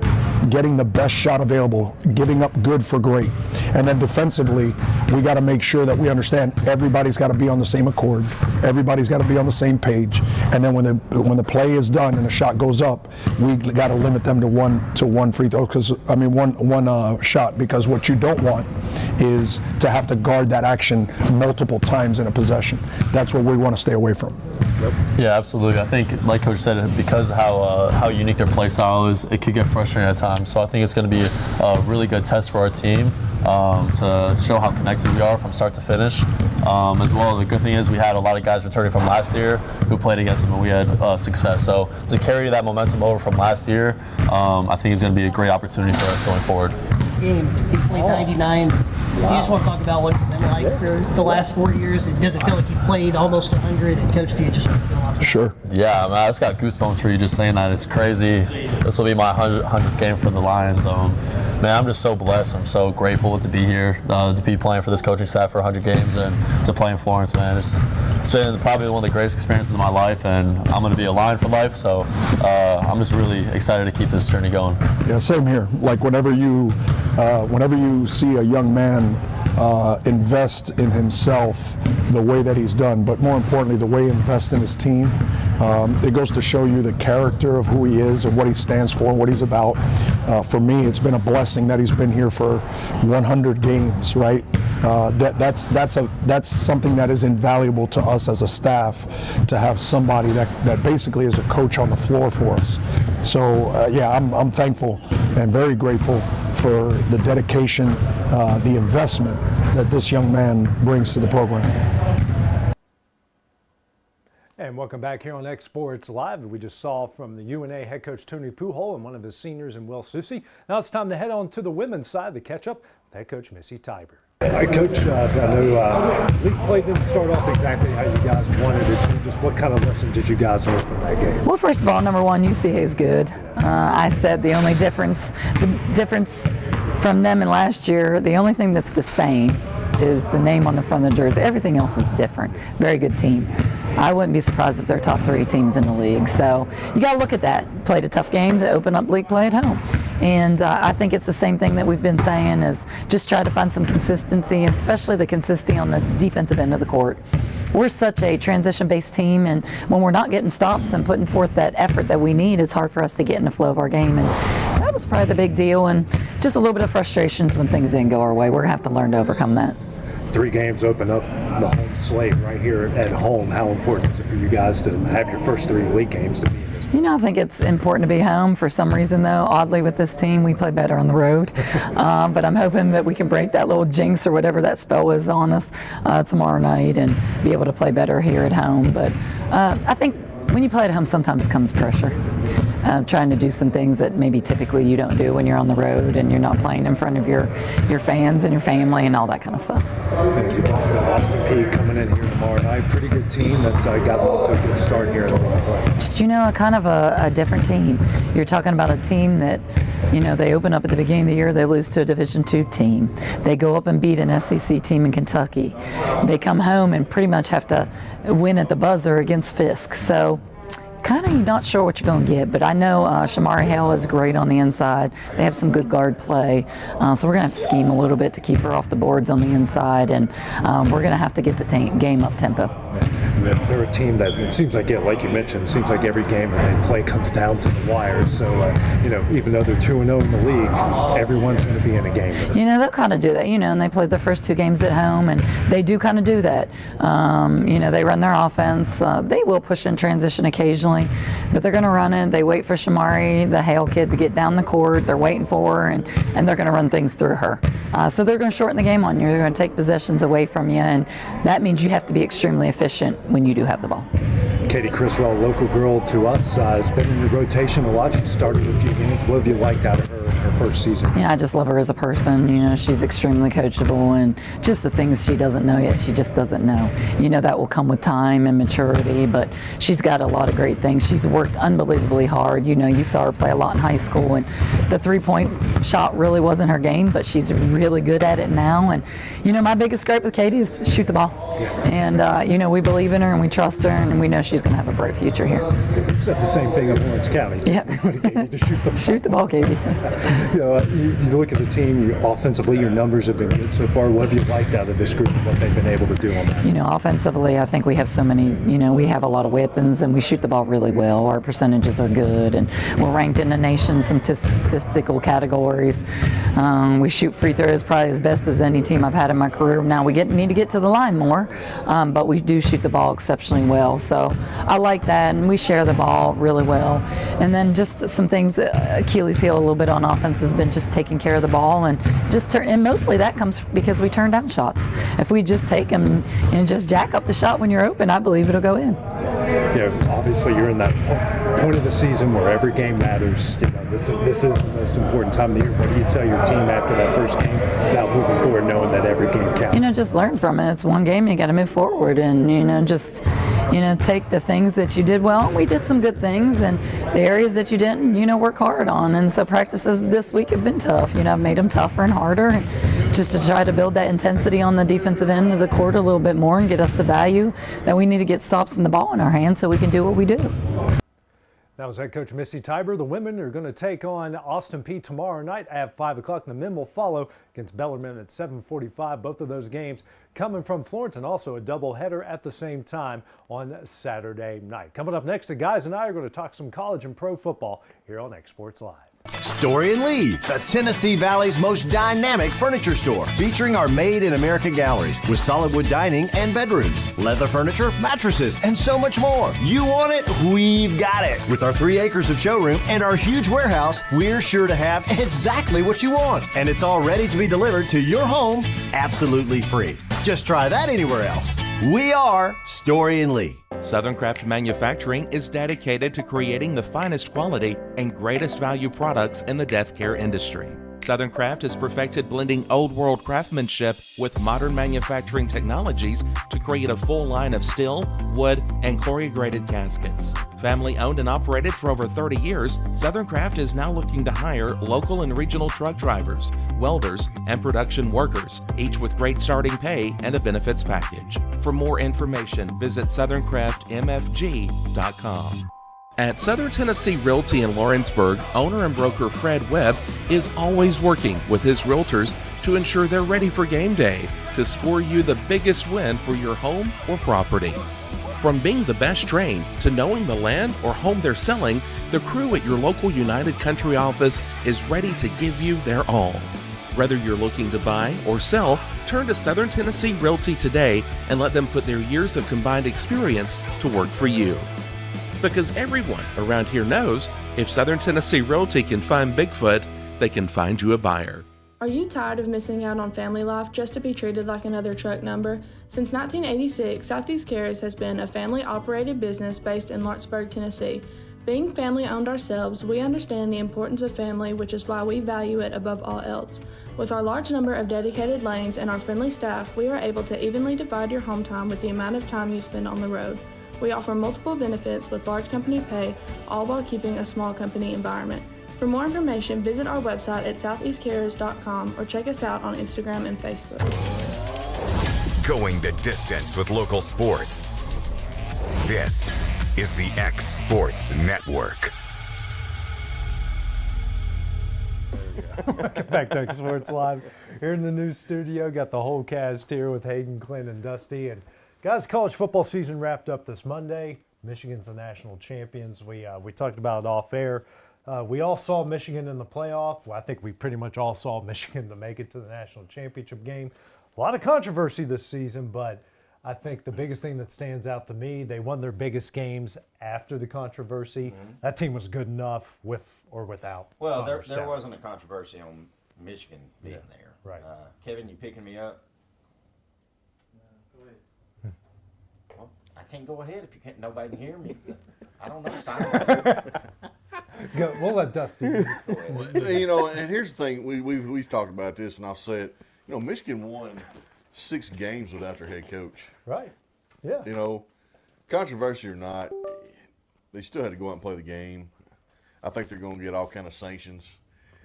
getting the best shot available, giving up good for great. And then defensively, we got to make sure that we understand everybody's got to be on the same accord. Everybody's got to be on the same page. And then when the play is done and the shot goes up, we got to limit them to one free throw, one shot, because what you don't want is to have to guard that action multiple times in a possession. That's what we want to stay away from. Yeah, absolutely. I think, like Coach said, because how unique their play style is, it could get frustrating at times. So I think it's going to be a really good test for our team to show how connected we are from start to finish. As well, the good thing is we had a lot of guys returning from last year who played against them, and we had success. So to carry that momentum over from last year, I think it's going to be a great opportunity for us going forward. He's played 99. Do you just want to talk about what it's been like for the last 4 years? Does it feel like you've played almost 100? And Coach, if you just want to go off. Sure. Yeah, I mean, I just got goosebumps for you just saying that. It's crazy. This will be my 100th game for the Lions. Man, I'm just so blessed. I'm so grateful to be here, to be playing for this coaching staff for 100 games and to play in Florence, man. It's been probably one of the greatest experiences of my life, and I'm going to be a Lion for life. So I'm just really excited to keep this journey going. Yeah, same here. Like whenever you see a young man invest in himself the way that he's done, but more importantly, the way he invests in his team, it goes to show you the character of who he is and what he stands for and what he's about. For me, it's been a blessing that he's been here for 100 games, right? That's something that is invaluable to us as a staff, to have somebody that basically is a coach on the floor for us. So I'm thankful and very grateful for the dedication, the investment that this young man brings to the program. And welcome back here on X Sports Live. We just saw from the UNA head coach Tony Pujol and one of his seniors in Will Susi. Now it's time to head on to the women's side to catch up with head coach Missy Tiber. Coach, I know league play didn't start off exactly how you guys wanted it to. Just what kind of lesson did you guys learn from that game? Well, first of all, number one, UCA is good. I said the only difference from them and last year, the only thing that's the same is the name on the front of the jersey. Everything else is different. Very good team. I wouldn't be surprised if they're top 3 teams in the league. So you got to look at that. Played a tough game to open up league play at home. And I think it's the same thing that we've been saying is just try to find some consistency, and especially the consistency on the defensive end of the court. We're such a transition-based team, and when we're not getting stops and putting forth that effort that we need, it's hard for us to get in the flow of our game. And that was probably the big deal, and just a little bit of frustrations when things didn't go our way. We're going to have to learn to overcome that. 3 games open up the home slate right here at home. How important is it for you guys to have your first 3 league games to be in this? You know, I think it's important to be home. For some reason, though, oddly with this team, we play better on the road. But I'm hoping that we can break that little jinx or whatever that spell was on us tomorrow night and be able to play better here at home. But I think when you play at home, sometimes comes pressure. Trying to do some things that maybe typically you don't do when you're on the road and you're not playing in front of your fans and your family and all that kind of stuff. And you got Austin Peay coming in here tomorrow night. Pretty good team that's got off to a good start here in the league play. Just, you know, kind of a different team. You're talking about a team that, you know, they open up at the beginning of the year, they lose to a Division II team. They go up and beat an SEC team in Kentucky. They come home and pretty much have to win at the buzzer against Fisk. So kind of not sure what you're going to get, but I know Shamari Hale is great on the inside. They have some good guard play, so we're going to have to scheme a little bit to keep her off the boards on the inside, and we're going to have to get the game up tempo. They're a team that it seems like, like you mentioned, it seems like every game that they play comes down to the wire. So, you know, even though they're 2-0 in the league, everyone's going to be in a game with them. You know, they'll kind of do that, you know, and they played their first 2 games at home, and they do kind of do that. You know, they run their offense. They will push in transition occasionally, but they're going to run it. They wait for Shamari, the Hale kid, to get down the court. They're waiting for her, and they're going to run things through her. So they're going to shorten the game on you. They're going to take possessions away from you, and that means you have to be extremely efficient when you do have the ball. Katie Criswell, local girl to us, has been in the rotation a lot. She started a few games. What have you liked out of her in her first season? Yeah, I just love her as a person. You know, she's extremely coachable, and just the things she doesn't know yet, she just doesn't know. You know, that will come with time and maturity, but she's got a lot of great things. She's worked unbelievably hard. You know, you saw her play a lot in high school, and the 3-point shot really wasn't her game, but she's really good at it now. And, you know, my biggest gripe with Katie is shoot the ball. And, you know, we believe in her and we trust her, and we know she's going to have a bright future here. You said the same thing of Lawrence County. Yeah. To shoot the ball. Shoot the ball, Katie. You know, you look at the team, offensively, your numbers have been good so far. What have you liked out of this group and what they've been able to do on that? You know, offensively, I think we have so many, you know, we have a lot of weapons and we shoot the ball really well. Our percentages are good, and we're ranked in the nation, some statistical categories. We shoot free throws probably as best as any team I've had in my career. Now we need to get to the line more, but we do shoot the ball exceptionally well. So I like that, and we share the ball really well. And then just some things, Achilles heel a little bit on offense has been just taking care of the ball and just and mostly that comes because we turn down shots. If we just take them and just jack up the shot when you're open, I believe it'll go in. You know, obviously you're in that point of the season where every game matters. You know, this is the most important time of the year. What do you tell your team after that first game about moving forward, knowing that every game counts? You know, just learn from it. It's one game, you got to move forward, and you know, just take the things that you did well. We did some good things, and the areas that you didn't, you know, work hard on. And so practices this week have been tough. You know, I've made them tougher and harder, and just to try to build that intensity on the defensive end of the court a little bit more and get us the value that we need to get stops in the ball in our hands so we can do what we do. That was head coach Missy Tiber. The women are going to take on Austin Peay tomorrow night at 5 o'clock. The men will follow against Bellarmine at 7:45. Both of those games coming from Florence, and also a doubleheader at the same time on Saturday night. Coming up next, the guys and I are going to talk some college and pro football here on X Sports Live. Story and Lee, the Tennessee Valley's most dynamic furniture store, featuring our Made in America galleries with solid wood dining and bedrooms, leather furniture, mattresses, and so much more. You want it? We've got it. With our 3 acres of showroom and our huge warehouse, we're sure to have exactly what you want. And it's all ready to be delivered to your home absolutely free. Just try that anywhere else. We are Story and Lee. Southern Craft Manufacturing is dedicated to creating the finest quality and greatest value products in the death care industry. Southern Craft has perfected blending old world craftsmanship with modern manufacturing technologies to create a full line of steel, wood, and corrugated caskets. Family owned and operated for over 30 years, Southern Craft is now looking to hire local and regional truck drivers, welders, and production workers, each with great starting pay and a benefits package. For more information, visit SouthernCraftMFG.com. At Southern Tennessee Realty in Lawrenceburg, owner and broker Fred Webb is always working with his realtors to ensure they're ready for game day to score you the biggest win for your home or property. From being the best trained to knowing the land or home they're selling, the crew at your local United Country office is ready to give you their all. Whether you're looking to buy or sell, turn to Southern Tennessee Realty today and let them put their years of combined experience to work for you. Because everyone around here knows if Southern Tennessee Realty can find Bigfoot, they can find you a buyer. Are you tired of missing out on family life just to be treated like another truck number? Since 1986, Southeast Cares has been a family-operated business based in Lawrenceburg, Tennessee. Being family-owned ourselves, we understand the importance of family, which is why we value it above all else. With our large number of dedicated lanes and our friendly staff, we are able to evenly divide your home time with the amount of time you spend on the road. We offer multiple benefits with large company pay, all while keeping a small company environment. For more information, visit our website at southeastcarriers.com or check us out on Instagram and Facebook. Going the distance with local sports. This is the X Sports Network. Welcome back to X Sports Live. Here in the new studio, got the whole cast here with Hayden, Clint, and Dusty. And guys, college football season wrapped up this Monday. Michigan's the national champions. We talked about it off air. We all saw Michigan in the playoff. Well, I think we pretty much all saw Michigan to make it to the national championship game. A lot of controversy this season, but I think the biggest thing that stands out to me, they won their biggest games after the controversy. That team was good enough with or without. Well, Connor there Stout. wasn't a controversy on Michigan being there. Right. Kevin, you picking me up? Well, I can't go ahead if you can't. Nobody can hear me. I don't know. Go, we'll let Dusty. You know, and here's the thing: we've talked about this, and I'll say it. You know, Michigan won 6 games without their head coach. Right. Yeah. You know, controversy or not, they still had to go out and play the game. I think they're going to get all kind of sanctions.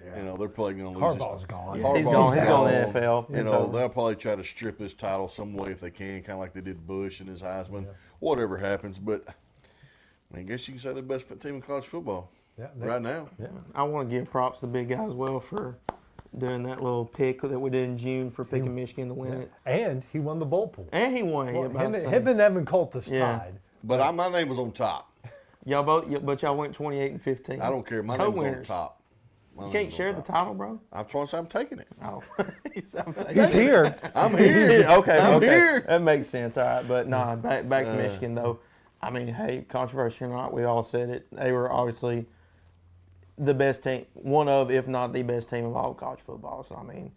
Yeah. You know, they're probably going to lose. Harbaugh's gone. Yeah. He's going to the NFL. You know, they'll probably try to strip his title some way if they can, kind of like they did Bush and his Heisman. Yeah. Whatever happens, but I guess you can say they're the best team in college football. Yeah, right now. Yeah. I want to give props to the big guy as well for doing that little pick that we did in June for picking Michigan to win it. And he won the bowl pool. And he won. Well, him and Evan Coltis tied. But my name was on top. Y'all both, but y'all went 28-15. I don't care. My name was on top. You can't share the title, bro. I'm trying to say I'm taking it. Oh, He's here. I'm here. Okay, I'm here. That makes sense. All right, but nah, back to Michigan though. I mean, hey, controversy or not, we all said it. They were obviously the best team, one of, if not the best team of all college football. So I mean,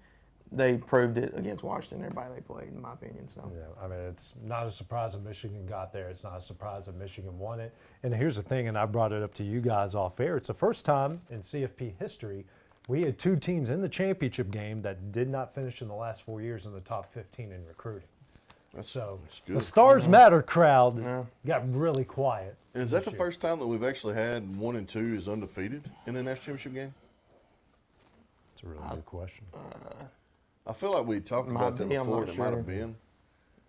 they proved it against Washington. Everybody they played, in my opinion. So yeah, I mean, it's not a surprise that Michigan got there. It's not a surprise that Michigan won it. And here's the thing, and I brought it up to you guys off air. It's the first time in CFP history we had 2 teams in the championship game that did not finish in the last 4 years in the top 15 in recruiting. That's the Stars Matter crowd got really quiet. Is that the first time that we've actually had 1 and 2 is undefeated in the national championship game? That's a really good question. I feel like we talked about that before. It might have been.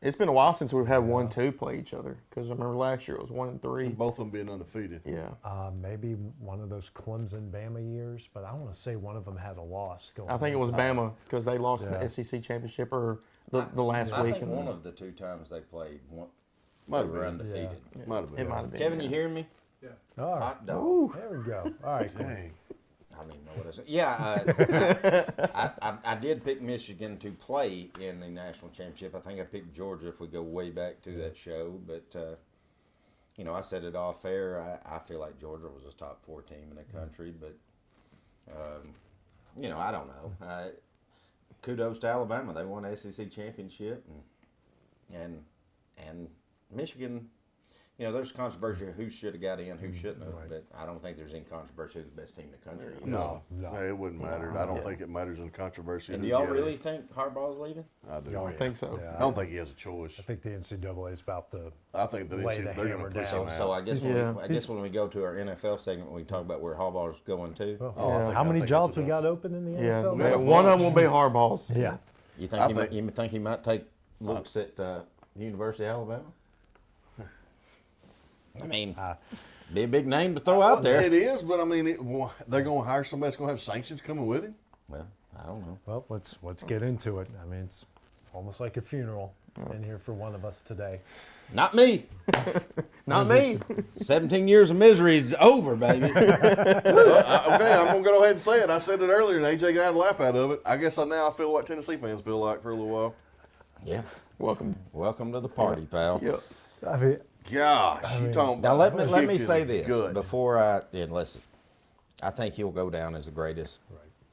It's been a while since we've had 1-2 play each other. Because I remember last year it was 1 and 3. Both of them being undefeated. Yeah. Maybe one of those Clemson-Bama years, but I want to say one of them had a loss going. I think it was Bama because they lost in the SEC championship or the last week. I think one of the 2 times they played, might they were undefeated. Yeah. Might have been. It might have been. Kevin, you hear me? Yeah. All right. Hot dog. Ooh, there we go. All right. Dang. I don't even know what I said. Yeah, I did pick Michigan to play in the national championship. I think I picked Georgia if we go way back to that show. But, you know, I said it off air. I feel like Georgia was a top 4 team in the country. But, you know, I don't know. Kudos to Alabama. They won the SEC championship. And And Michigan, you know, there's controversy of who should have got in, who shouldn't have, but I don't think there's any controversy who's the best team in the country. No, it wouldn't matter. I don't think it matters in controversy. And do y'all really think Harbaugh's leaving? I do. I think so. I don't think he has a choice. I think the NCAA is about to. I think the lay the NCAA, they're hammer going to push down. him out. So I guess when we go to our NFL segment, we talk about where Harbaugh's going to. How many jobs we got open in the NFL? Yeah, one of them will be Harbaugh's. Yeah. You think he might take looks at University of Alabama? I mean, be a big name to throw out there. It is, but I mean, they're going to hire somebody that's going to have sanctions coming with him. Well, I don't know. Well, let's get into it. I mean, it's almost like a funeral in here for one of us today. Not me. Not me. 17 years of misery is over, baby. Okay, I'm going to go ahead and say it. I said it earlier, and AJ got a laugh out of it. I guess now I feel what Tennessee fans feel like for a little while. Yeah. Welcome to the party, pal. Yep. I mean, gosh, you talking now about let me say this good. before listen. I think he'll go down as the greatest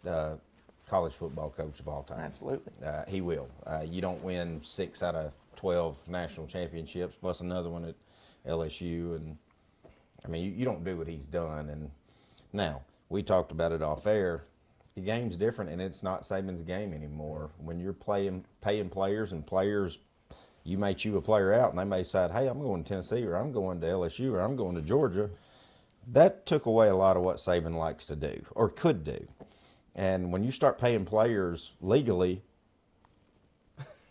college football coach of all time. Absolutely. He will. You don't win 6 out of 12 national championships plus another one at LSU, and I mean you don't do what he's done. And now we talked about it off air. The game's different, and it's not Saban's game anymore. When you're paying players, and players, you may chew a player out, and they may decide, hey, I'm going to Tennessee, or I'm going to LSU, or I'm going to Georgia. That took away a lot of what Saban likes to do, or could do. And when you start paying players legally,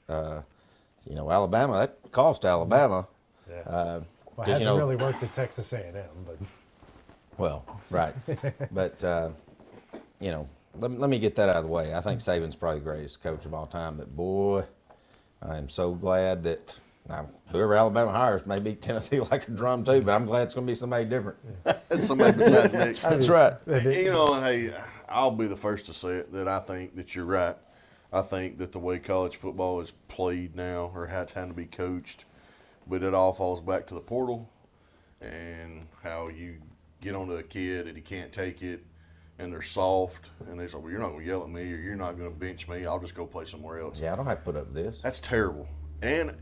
you know, Alabama, that cost Alabama. Yeah. Well, it hasn't really worked at Texas A&M, but. Well, right. But, you know, let me get that out of the way. I think Saban's probably the greatest coach of all time, but boy, I am so glad that now whoever Alabama hires may beat Tennessee like a drum too, but I'm glad it's going to be somebody different. Somebody besides Nick. That's right. You know, and hey, I'll be the first to say it, that I think that you're right. I think that the way college football is played now, or how it's had to be coached, but it all falls back to the portal and how you get onto a kid and he can't take it, and they're soft, and they say, well, you're not going to yell at me, or you're not going to bench me, I'll just go play somewhere else. Yeah, I don't have to put up with this. That's terrible. And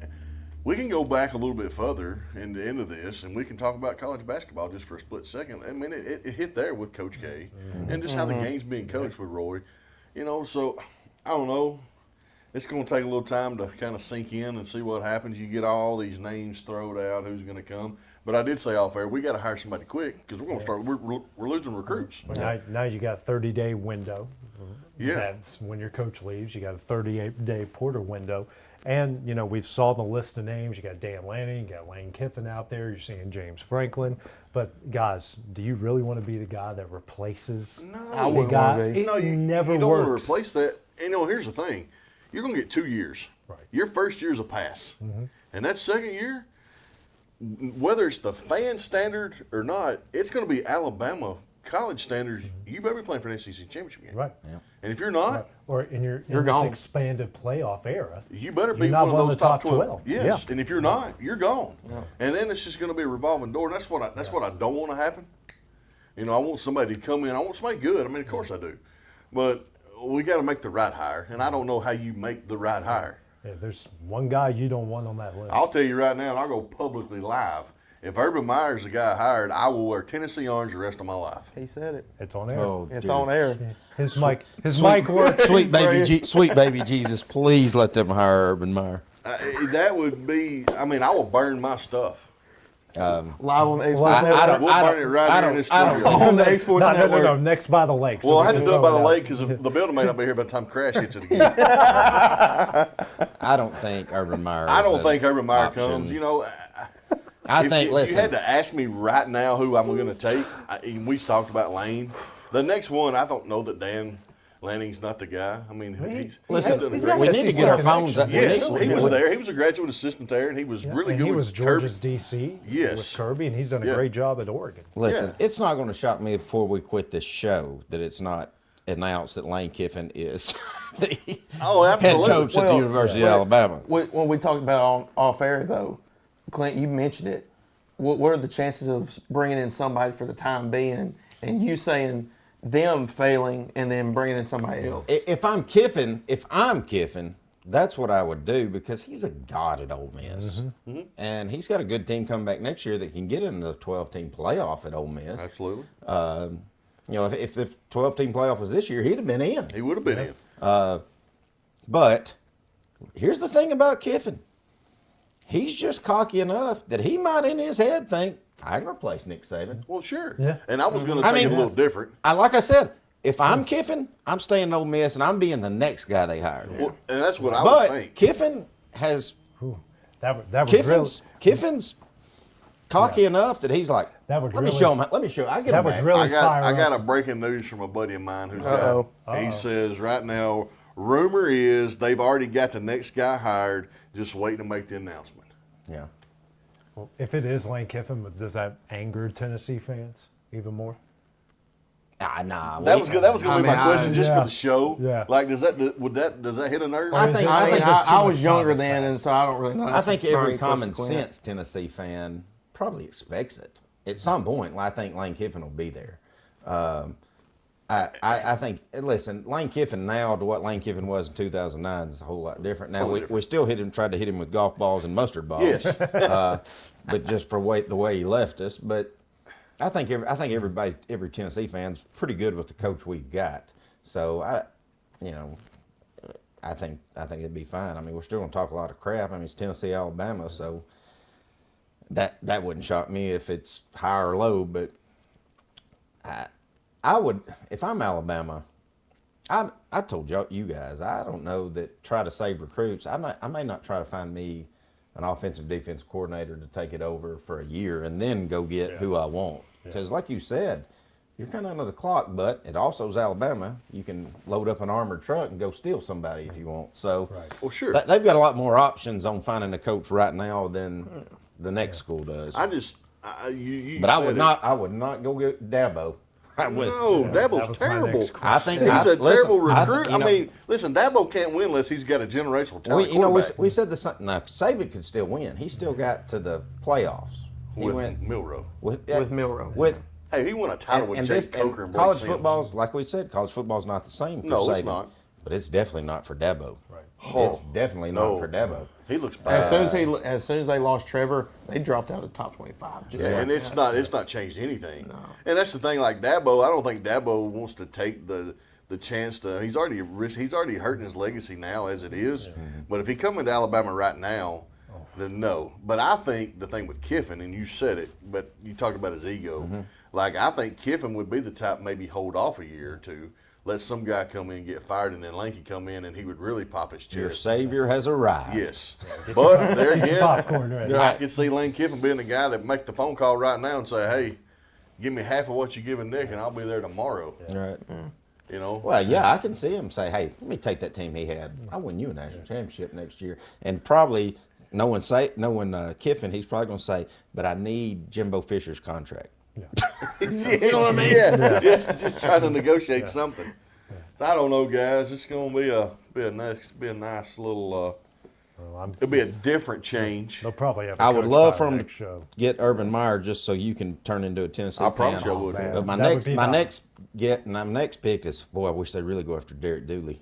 we can go back a little bit further into this, and we can talk about college basketball just for a split second. I mean, it hit there with Coach K, and just how the game's being coached with Roy. You know, so I don't know. It's going to take a little time to kind of sink in and see what happens. You get all these names thrown out, who's going to come. But I did say off air, we got to hire somebody quick, because we're going to start. We're losing recruits. Now you got a 30-day window. Yeah. That's when your coach leaves. You got a 38-day Porter window. And, you know, we've saw the list of names. You got Dan Lanning, you got Lane Kiffin out there. You're seeing James Franklin. But, guys, do you really want to be the guy that replaces the guy? It never you don't works. want to replace that. And, you know, here's the thing. You're going to get 2 years. Right. Your first year's a pass. And that second year, whether it's the fan standard or not, it's going to be Alabama college standards. You better be playing for an SEC championship game. Right. Yeah. And if you're not, or in you're this gone. Expanded playoff era, you better be you're not one of those the top 12. Yes. Yeah. And if you're not, you're gone. Yeah. And then it's just going to be a revolving door. And that's what I don't want to happen. You know, I want somebody to come in. I want somebody good. I mean, of course I do. But we got to make the right hire. And I don't know how you make the right hire. Yeah, there's one guy you don't want on that list. I'll tell you right now, and I'll go publicly live. If Urban Meyer's the guy hired, I will wear Tennessee orange the rest of my life. He said it. It's on air. Oh, It's dude. on air. His mic works. Sweet baby Jesus, please let them hire Urban Meyer. That would be. I mean, I will burn my stuff. Live on the Export I Network. We'll burn it right here in this studio. On the Export Network. No, next by the lake. Well, I had to do it by the lake because the building may not be here by the time Crash hits it again. I don't think Urban Meyer. I don't think Urban Meyer comes. You know, I think. If Listen, you had to ask me right now who I'm going to take, we talked about Lane. The next one, I don't know that Dan Lanning's not the guy. I mean, we need to get our phones up. Yes, he was there. He was a graduate assistant there, and he was really good. He was with Georgia's Kirby. DC. Yes. With Kirby, and he's done a great job at Oregon. Listen, it's not going to shock me before we quit this show that it's not announced that Lane Kiffin is the head coach at the University of Alabama. When we talked about off air, though, Clint, you mentioned it. What are the chances of bringing in somebody for the time being, and you saying them failing and then bringing in somebody else? If I'm Kiffin, That's what I would do because he's a god at Ole Miss. Mhm. And he's got a good team coming back next year that can get in the 12-team playoff at Ole Miss. Absolutely. You know, if the 12-team playoff was this year, he'd have been in. He would have been in. But here's the thing about Kiffin. He's just cocky enough that he might in his head think, I can replace Nick Saban. Well, sure. Yeah. And I was going to think it a little different. Like I said, if I'm Kiffin, I'm staying in Ole Miss and I'm being the next guy they hired. Well, and that's what I would think. Kiffin has that was Kiffin's cocky enough that he's like, that would let me really- show him. Let me show. I get that him would back. really I fire got up. a breaking news from a buddy of mine who's Uh-oh. He says right now, rumor is they've already got the next guy hired, just waiting to make the announcement. Yeah. Well, if it is Lane Kiffin, does that anger Tennessee fans even more? Nah. That was good. That was going to be my question, just yeah. for the show. Yeah. Like, does that hit a nerve? I was younger then, and so I don't really know. I think every Very common close to Clint. sense Tennessee fan probably expects it. At some point, I think Lane Kiffin will be there. I think, listen, Lane Kiffin now to what Lane Kiffin was in 2009 is a whole lot different. Now, we still tried to hit him with golf balls and mustard balls. Yes. But just for the way he left us. But I think every Tennessee fan's pretty good with the coach we've got. So, I think it'd be fine. I mean, we're still going to talk a lot of crap. I mean, it's Tennessee, Alabama, so that wouldn't shock me if it's high or low. But I would, if I'm Alabama, I told you guys, I don't know that try to save recruits. I may not try to find me an offensive defensive coordinator to take it over for a year and then go get who I want. Because like you said, you're kind of under the clock, but it also is Alabama. You can load up an armored truck and go steal somebody if you want. So well, sure. They've got a lot more options on finding a coach right now than the next school does. I just, But I would not go get Dabo. I wouldn't. No, Dabo's terrible. I think he's a terrible recruit. I mean, listen, Dabo can't win unless he's got a generational talent. We said the no, Saban could still win. He still got to the playoffs. He with went Milroe. With Milroe. Hey, he won a title with Jake Coker and Blake college Sims. football's, like we said, college football's not the same for No, Saban. it's not. But it's definitely not for Dabo. Right. It's definitely not for Dabo. He looks bad. As soon as they lost Trevor, they dropped out of the top 25. And it's not changed anything. No. And that's the thing. Like Dabo, I don't think Dabo wants to take the chance to. He's already hurting his legacy now as it is. Mm-hmm. But if he come into Alabama right now, then no. But I think the thing with Kiffin, and you said it, but you talked about his ego. Mm-hmm. Like I think Kiffin would be the type maybe hold off a year or two. Let some guy come in and get fired, and then Lanky come in, and he would really pop his chest. Your savior has arrived. Yes. But there again, popcorn ready. I could see Lane Kiffin being the guy that make the phone call right now and say, hey, give me half of what you're giving Nick, and I'll be there tomorrow. Right. You know? Well, yeah, I can see him say, hey, let me take that team he had. I'll win you a national championship next year. And probably knowing Kiffin, he's probably going to say, but I need Jimbo Fisher's contract. You know what I mean? Yeah. Just trying to negotiate something. So I don't know, guys. It's going to be a nice little. It'll be a different change. They'll probably have. I would love for him to get Urban Meyer just so you can turn into a Tennessee fan. I promise you I would. But my next pick is, boy, I wish they'd really go after Derek Dooley.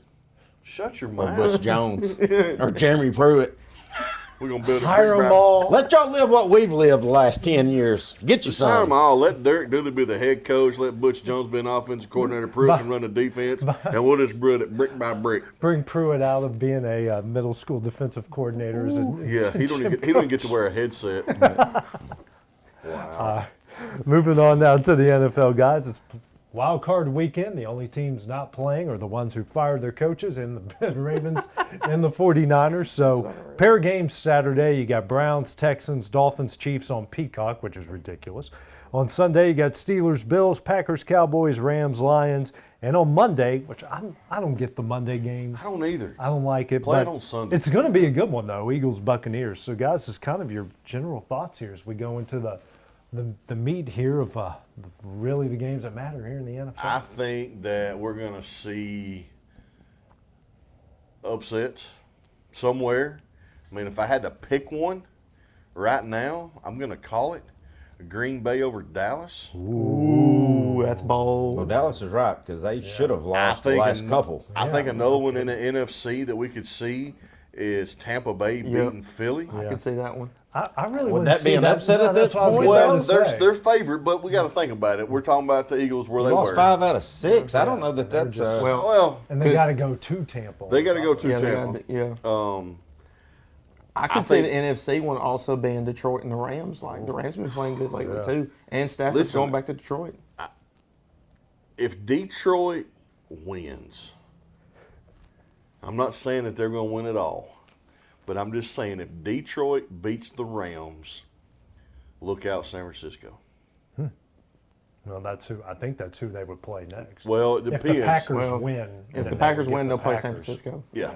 Shut your Or mouth. Butch Jones. Or Jeremy Pruitt. We're going to build a Hire brick them by- all. Let y'all live what we've lived the last 10 years. Get you Just hire them some. all. Let Derek Dooley be the head coach. Let Butch Jones be an offensive coordinator. Pruitt can run the defense. And we'll just build it brick by brick. Bring Pruitt out of being a middle school defensive coordinator. Yeah, he don't even get to wear a headset. Wow. Moving on now to the NFL, guys. It's wild card weekend. The only teams not playing are the ones who fired their coaches and the Ravens and the 49ers. So pair of games Saturday. You got Browns, Texans, Dolphins, Chiefs on Peacock, which is ridiculous. On Sunday, you got Steelers, Bills, Packers, Cowboys, Rams, Lions. And on Monday, which I don't get the Monday game. I don't either. I don't like it. Play it but on Sunday. It's going to be a good one, though, Eagles, Buccaneers. So, guys, this is kind of your general thoughts here as we go into the meat here of really the games that matter here in the NFL. I think that we're going to see upsets somewhere. I mean, if I had to pick one right now, I'm going to call it Green Bay over Dallas. Ooh, Ooh, that's bold. Well, Dallas is right because they should have lost the last couple. I think another one in the NFC that we could see is Tampa Bay beating Philly. I could see that one. I really Would wouldn't that be see an upset at this that's what I was point? getting Well, ready to say. they're favored, but we got to think about it. We're talking about the Eagles where They they lost were. 5 out of 6. I don't know that that's. Well, and they got to go to Tampa. they got to go to Yeah, they Tampa. gotta- I I could see think- the NFC one also being Detroit and the Rams. Like the Rams have been playing good lately too, and Stafford's Listen, going back to Detroit. If Detroit wins, I'm not saying that they're going to win it all, but I'm just saying if Detroit beats the Rams, look out San Francisco. Well, I think that's who they would play next. Well, it If depends. the Packers Well, win. If then the they Packers would get win, the they'll play San Packers. Francisco. Yeah.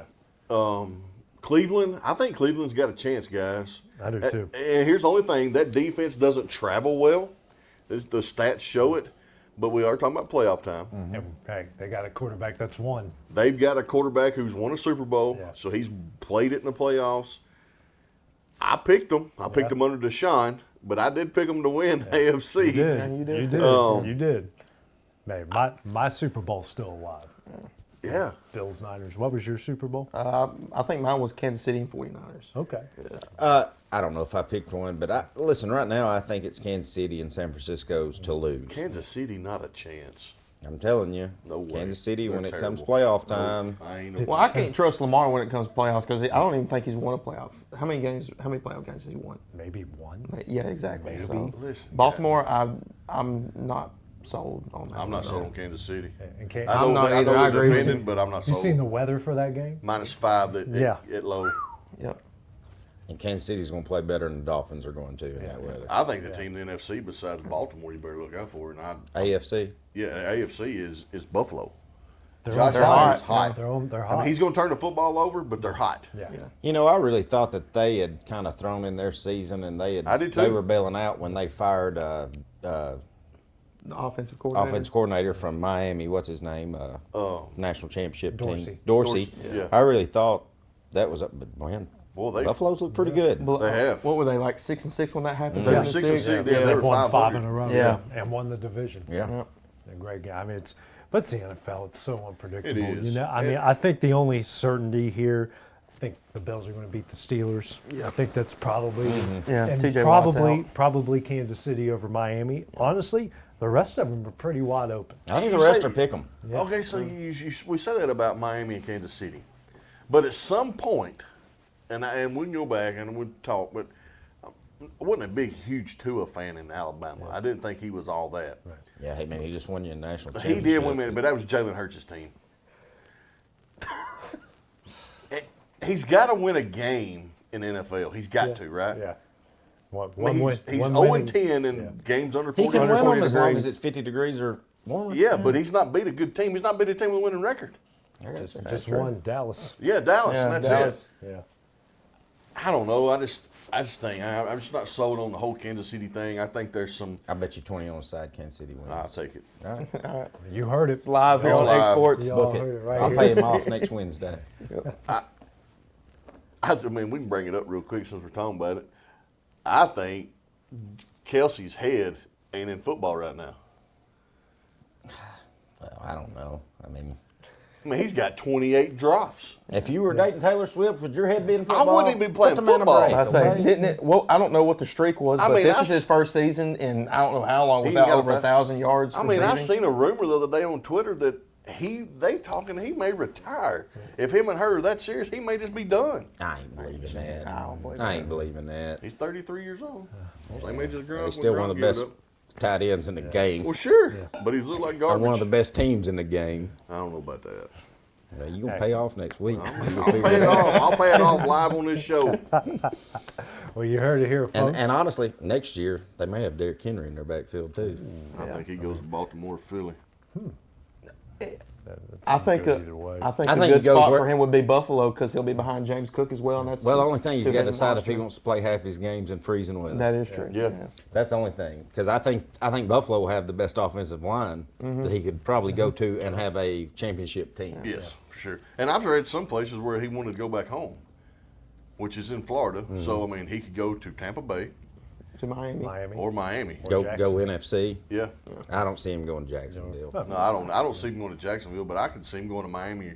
Cleveland, I think Cleveland's got a chance, guys. I do too. And here's the only thing, that defense doesn't travel well. The stats show it, but we are talking about playoff time. And, hey, they got a quarterback that's won. They've got a quarterback who's won a Super Bowl, so he's played it in the playoffs. I picked them. I picked them under Deshaun, but I did pick them to win AFC. You did. you did. You did. Um, You did. Man, my Super Bowl's still alive. Yeah. Bills, Niners. What was your Super Bowl? I think mine was Kansas City and 49ers. Okay. I don't know if I picked one, but listen. Right now, I think it's Kansas City and San Francisco's to lose. Kansas City, not a chance. I'm telling you, No way. Kansas City They're when it comes terrible. playoff No, time. I ain't no Well, I can't trust Lamar when it comes to playoffs because I don't even think he's won a playoff. How many playoff games has he won? Maybe one. Yeah, exactly. Maybe. So Listen, Baltimore, I'm not sold on that. I'm not one. sold on Kansas City. And Can- I know, I'm not I know either. I they're agree with defending, you. but I'm not You sold. seen the weather for that game? -5 at low. Yep. And Kansas City's going to play better than the Dolphins are going to in that weather. I think the team in the NFC besides Baltimore you better look out for. And AFC. Yeah, AFC is Buffalo. They're Josh they're Allen's hot. hot. They're I hot. mean, he's going to turn the football over, but they're hot. Yeah. You know, I really thought that they had kind of thrown in their season, and they did they too. were bailing out when they fired The offensive coordinator. offense coordinator from Miami. What's his name? National championship Dorsey. team. Dorsey. Yeah. I really thought that was but man. Boy, they Buffalo's look pretty good. Well, They have. What were they like 6-6 when that happened? They were 7-6? 6-6. Yeah, they They've were won 5 500. in a row. Yeah. And won the division. Yeah. A great game. I mean, but it's the NFL. It's so unpredictable. It is. You know, I mean, I think the only certainty here, I think the Bills are going to beat the Steelers. Yeah. I think that's probably, Yeah, and TJ Watt's probably Kansas City over Miami. Honestly, the rest of them are pretty wide open. I think the rest are pick 'em. Yeah. Okay, so we say that about Miami and Kansas City, but at some point, and we can go back and we'll talk, but I wasn't a big, huge Tua fan in Alabama. I didn't think he was all that. Right. Yeah, hey man, he just won you a national He championship. did win me, but that was Jalen Hurts' team. He's got to win a game in the NFL. He's got to, right? Yeah. One I mean, win. he's one 0-10 in winning- games under He 40. can win them 40 as long degrees. as it's 50 degrees or warmer. Yeah, but he's not beat a good team. He's not beat a team with a winning record. Just one, Dallas. Yeah, Dallas, Yeah, and that's Dallas. it. Yeah. I don't know. I just think I'm just not sold on the whole Kansas City thing. I think there's some. I bet you 20 on the side Kansas City wins. I'll take it. All right. You heard it. It's live here It's on live. Exports. Y'all Book heard it. it right I'll here. pay him off next Wednesday. I mean, we can bring it up real quick since we're talking about it. I think Kelsey's head ain't in football right now. Well, I don't know. I mean, He's got 28 drops. if you were dating Taylor Swift, would your head be in football? I wouldn't even be playing Put the man a football. break, I say, okay? didn't it? Well, I don't know what the streak was, I but mean, this I is his s- first season in I don't know how long He without got over 1,000 yards. I mean, I receiving. seen a rumor the other day on Twitter that he may retire. If him and her are that serious, he may just be done. I ain't believing that. I don't believe I ain't believing that. He's 33 years old. They may just grow up. He's still and one of the give it best up. tight ends in the game. Well, sure, but he's looked like And garbage. one of the best teams in the game. I don't know about that. You gonna pay off next week. I'll pay it off. I'll pay it off live on this show. Well, you heard it here, folks. And honestly, next year they may have Derrick Henry in their backfield too. I think he goes to Baltimore, Philly. I think good either way. I think I a think good he goes spot where- for him would be Buffalo because he'll be behind James Cook as well, and that's Well, the only thing he's two got to big decide if he monster. wants to play half his games in freezing weather. That is true. Yeah. That's the only thing, because I think Buffalo will have the best offensive line that he could probably go to and have a championship team. Yes, for sure. And I've read some places where he wanted to go back home, which is in Florida. So I mean, he could go to Tampa Bay. To Miami. Or Miami. Go NFC. Yeah. I don't see him going to Jacksonville. No, I don't see him going to Jacksonville, but I could see him going to Miami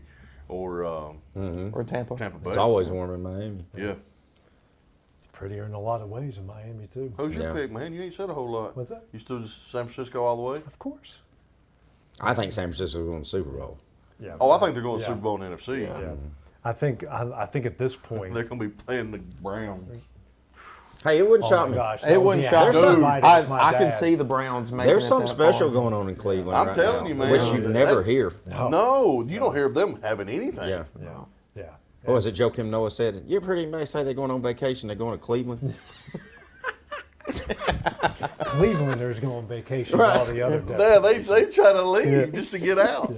or Or Tampa. Tampa Bay. It's always warm in Miami. Yeah. It's prettier in a lot of ways in Miami too. Who's your pick, man? You ain't said a whole lot. What's that? You still just San Francisco all the way? Of course. I think San Francisco's going to Super Bowl. Yeah. Oh, I think they're going to Yeah. Super Bowl in the NFC. Yeah. I think at this point They're going to be playing the Browns. Hey, it wouldn't Oh shock my me. gosh, It wouldn't yeah, shock there's me. something with my I can dad. see the Browns making There's it something that special far. going on in Cleveland I'm right telling now, you, man. which you never hear. No, you don't hear of them having anything. Yeah. Yeah. What was it Joakim Noah said? You ever heard anybody say they're going on vacation, they're going to Cleveland? Clevelanders go on vacation Right. to all the other Yeah, they try to leave Yeah. just to get out.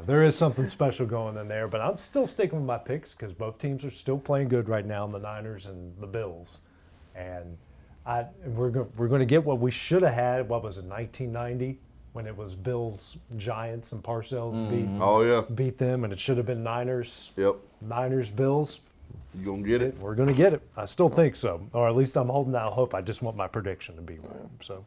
There is something special going in there, but I'm still sticking with my picks because both teams are still playing good right now, the Niners and the Bills. And we're going to get what we should have had, what was it, 1990, when it was Bills, Giants, and Parcells beat them, and it should have been Niners, Niners, Bills. You going to get it? We're going to get it. I still think so, or at least I'm holding out hope. I just want my prediction to be right. So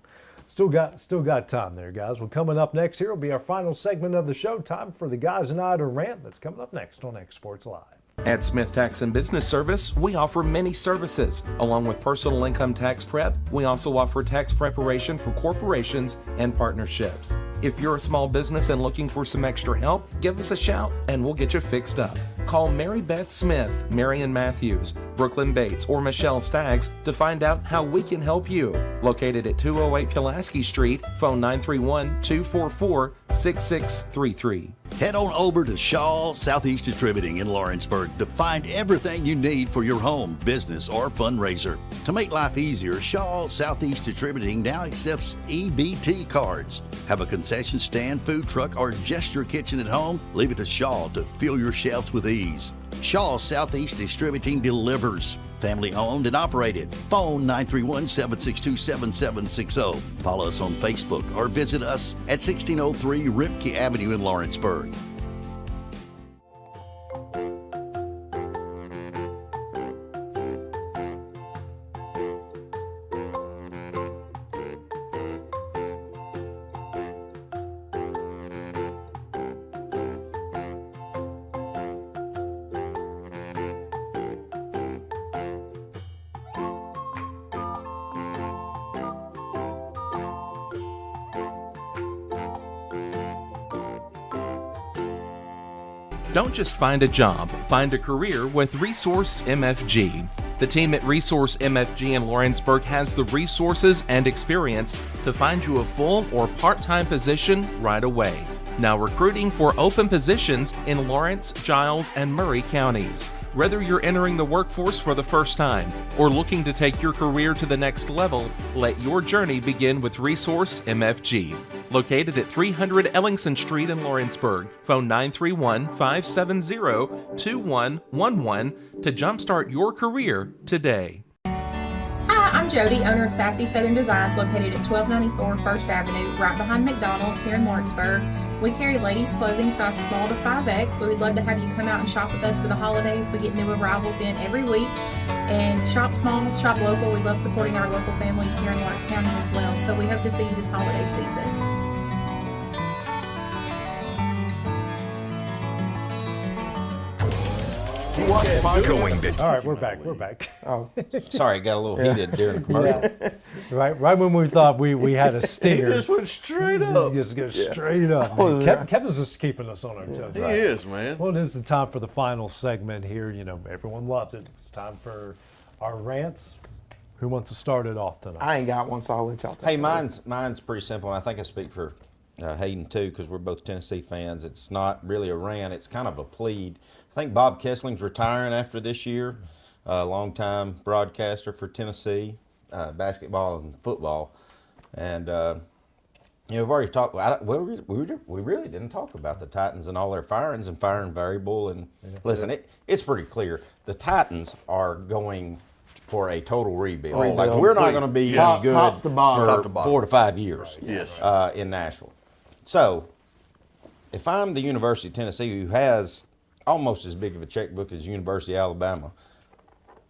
still got time there, guys. Well, coming up next here will be our final segment of the show. Time for the guys and I to rant. That's coming up next on X Sports Live. At Smith Tax and Business Service, we offer many services. Along with personal income tax prep, we also offer tax preparation for corporations and partnerships. If you're a small business and looking for some extra help, give us a shout and we'll get you fixed up. Call Mary Beth Smith, Marion Matthews, Brooklyn Bates, or Michelle Staggs to find out how we can help you. Located at 208 Pulaski Street, phone 931-244-6633. Head on over to Shaw Southeast Distributing in Lawrenceburg to find everything you need for your home, business, or fundraiser. To make life easier, Shaw Southeast Distributing now accepts EBT cards. Have a concession stand, food truck, or just your kitchen at home? Leave it to Shaw to fill your shelves with ease. Shaw Southeast Distributing delivers. Family owned and operated. Phone 931-762-7760. Follow us on Facebook or visit us at 1603 Ripke Avenue in Lawrenceburg. Don't just find a job, find a career with Resource MFG. The team at Resource MFG in Lawrenceburg has the resources and experience to find you a full or part-time position right away. Now recruiting for open positions in Lawrence, Giles, and Murray counties. Whether you're entering the workforce for the first time or looking to take your career to the next level, let your journey begin with Resource MFG. Located at 300 Ellingson Street in Lawrenceburg, phone 931-570-2111 to jumpstart your career today. Hi, I'm Jody, owner of Sassy Southern Designs, located at 1294 First Avenue, right behind McDonald's here in Lawrenceburg. We carry ladies' clothing size small to 5X. We would love to have you come out and shop with us for the holidays. We get new arrivals in every week. And shop small, shop local. We love supporting our local families here in Lawrence County as well. So we hope to see you this holiday season. All right, we're back. We're back. Oh, sorry, it got a little heated during the commercial. Yeah. Right when we thought we had a stinger. He just went straight up. Just go straight up. Kevin's just keeping us on our toes. He is, man. Well, it is the time for the final segment here. You know, everyone loves it. It's time for our rants. Who wants to start it off tonight? I ain't got one, so I'll let y'all take Hey, it. mine's pretty simple. And I think I speak for Hayden too, because we're both Tennessee fans. It's not really a rant; it's kind of a plead. I think Bob Kessling's retiring after this year. Longtime broadcaster for Tennessee, basketball and football, and we've already talked. We really didn't talk about the Titans and all their firings and firing Variable. And listen, it's pretty clear the Titans are going for a total rebuild. Oh, like we're not going to be any good top to bottom. for 4 to 5 years. Yes. In Nashville. So, if I'm the University of Tennessee, who has almost as big of a checkbook as University of Alabama,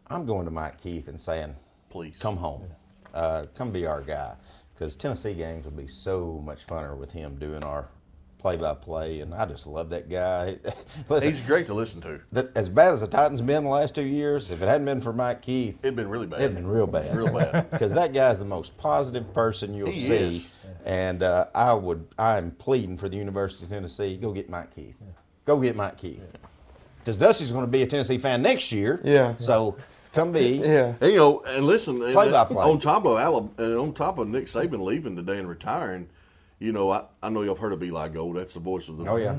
I'm going to Mike Keith and saying, please. Come home. Come be our guy. Because Tennessee games will be so much funner with him doing our play-by-play, and I just love that guy. Listen, He's great to listen to. as bad as the Titans been the last 2 years, if it hadn't been for Mike Keith, It'd been really bad. it'd been real bad. Real bad. Because that guy's the most positive person you'll He see. is. And I'm pleading for the University of Tennessee, go get Mike Keith. Go get Mike Keith. Because Dusty's going to be a Tennessee fan next year. Yeah. So come be. Yeah. And, you know, and listen, and Play-by-play. on top of Nick Saban leaving today and retiring, you know, I know y'all have heard of Eli Gold. That's the voice of the. Oh, yeah.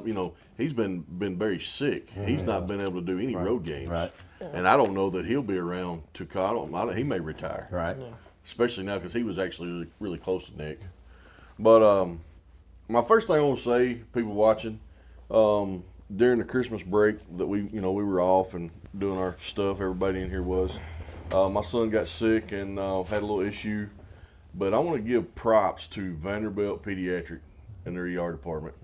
You know, he's been very sick. He's not been able to do any road games. Right. And I don't know that he'll be around to he may retire. Right. Especially now because he was actually really, really close to Nick. But my first thing I want to say, people watching, during the Christmas break that we were off and doing our stuff, everybody in here was. My son got sick and had a little issue. But I want to give props to Vanderbilt Pediatric and their ER department.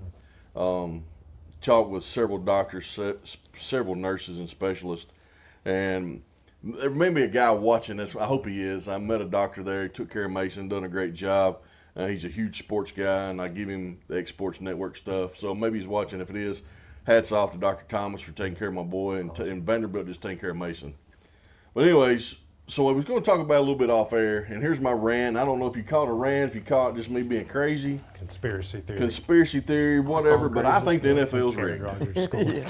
Talked with several doctors, several nurses and specialists, and there may be a guy watching this. I hope he is. I met a doctor there. He took care of Mason, done a great job. He's a huge sports guy, and I give him the X Sports Network stuff. So maybe he's watching. If it is, hats off to Dr. Thomas for taking care of my boy, and Vanderbilt just taking care of Mason. But anyways, so I was going to talk about it a little bit off air, and here's my rant. I don't know if you call it a rant, if you call it just me being crazy. Conspiracy theory, whatever, but I think the NFL's rigged.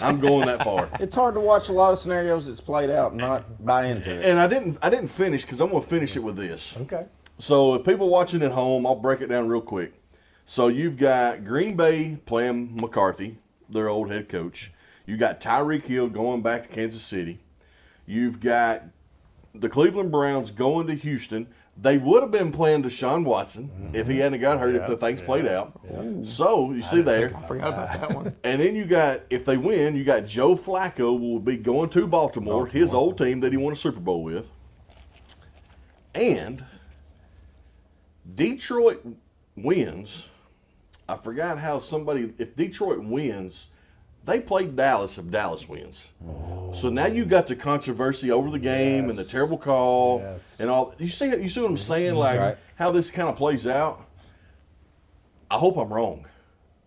I'm going that far. It's hard to watch a lot of scenarios that's played out and not buy into it. And I didn't finish because I'm going to finish it with this. Okay. So if people watching at home, I'll break it down real quick. So you've got Green Bay playing McCarthy, their old head coach. You've got Tyreek Hill going back to Kansas City. You've got the Cleveland Browns going to Houston. They would have been playing Deshaun Watson if he hadn't got hurt, if the things played out. So, you see there. I forgot about that one. And then you got, if they win, you got Joe Flacco will be going to Baltimore, his old team that he won a Super Bowl with. And Detroit wins. I forgot how if Detroit wins, they play Dallas if Dallas wins. So now you got the controversy over the game and the terrible call and all. You see what I'm saying? Like how this kind of plays out? I hope I'm wrong.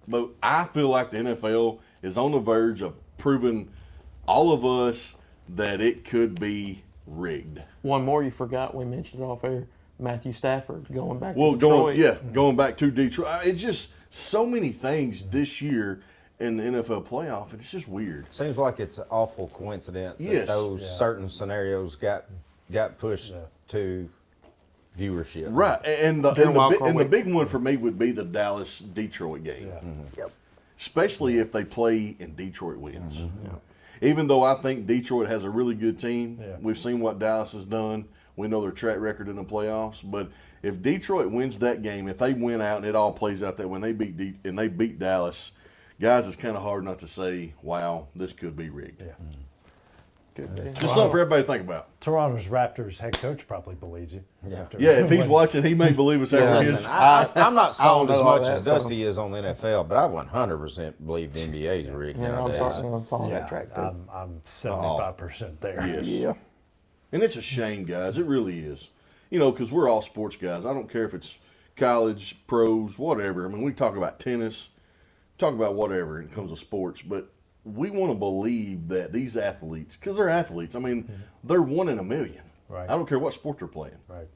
But I feel like the NFL is on the verge of proving all of us that it could be rigged. One more you forgot we mentioned off air, Matthew Stafford going back to Detroit. Going back to Detroit. It's just so many things this year in the NFL playoff, and it's just weird. Seems like it's an awful coincidence that those certain scenarios got pushed to viewership. Right, and the big one for me would be the Dallas-Detroit game. Especially if they play and Detroit wins. Even though I think Detroit has a really good team, we've seen what Dallas has done. We know their track record in the playoffs, but if Detroit wins that game, if they win out and it all plays out that when they beat Dallas, guys, it's kind of hard not to say, "Wow, this could be rigged." Just something for everybody to think about. Toronto's Raptors head coach probably believes you. If he's watching, he may believe us after his. I'm not sold as much as Dusty is on the NFL, but I 100% believe the NBA is rigged nowadays. I'm following that track too. I'm 75% there. Yes. And it's a shame, guys. It really is. You know, because we're all sports guys. I don't care if it's college, pros, whatever. I mean, we talk about tennis, talk about whatever when it comes to sports, but we want to believe that these athletes, because they're athletes, I mean, they're 1 in a million. Right. I don't care what sport they're playing. Right.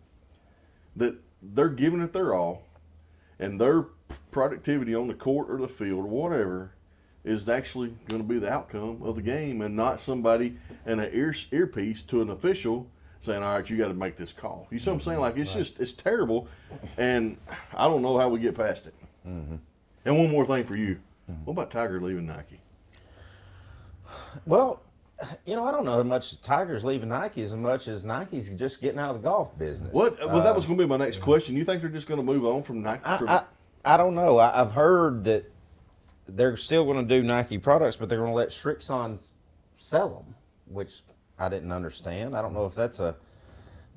That they're giving it their all, and their productivity on the court or the field or whatever is actually going to be the outcome of the game, and not somebody in an earpiece to an official saying, "All right, you got to make this call." You see what I'm saying? Like, it's terrible, and I don't know how we get past it. And one more thing for you. What about Tiger leaving Nike? Well, you know, I don't know how much Tiger's leaving Nike as much as Nike's just getting out of the golf business. What? Well, that was going to be my next question. You think they're just going to move on from Nike? I don't know. I've heard that they're still going to do Nike products, but they're going to let Srixon sell them, which I didn't understand. I don't know if that's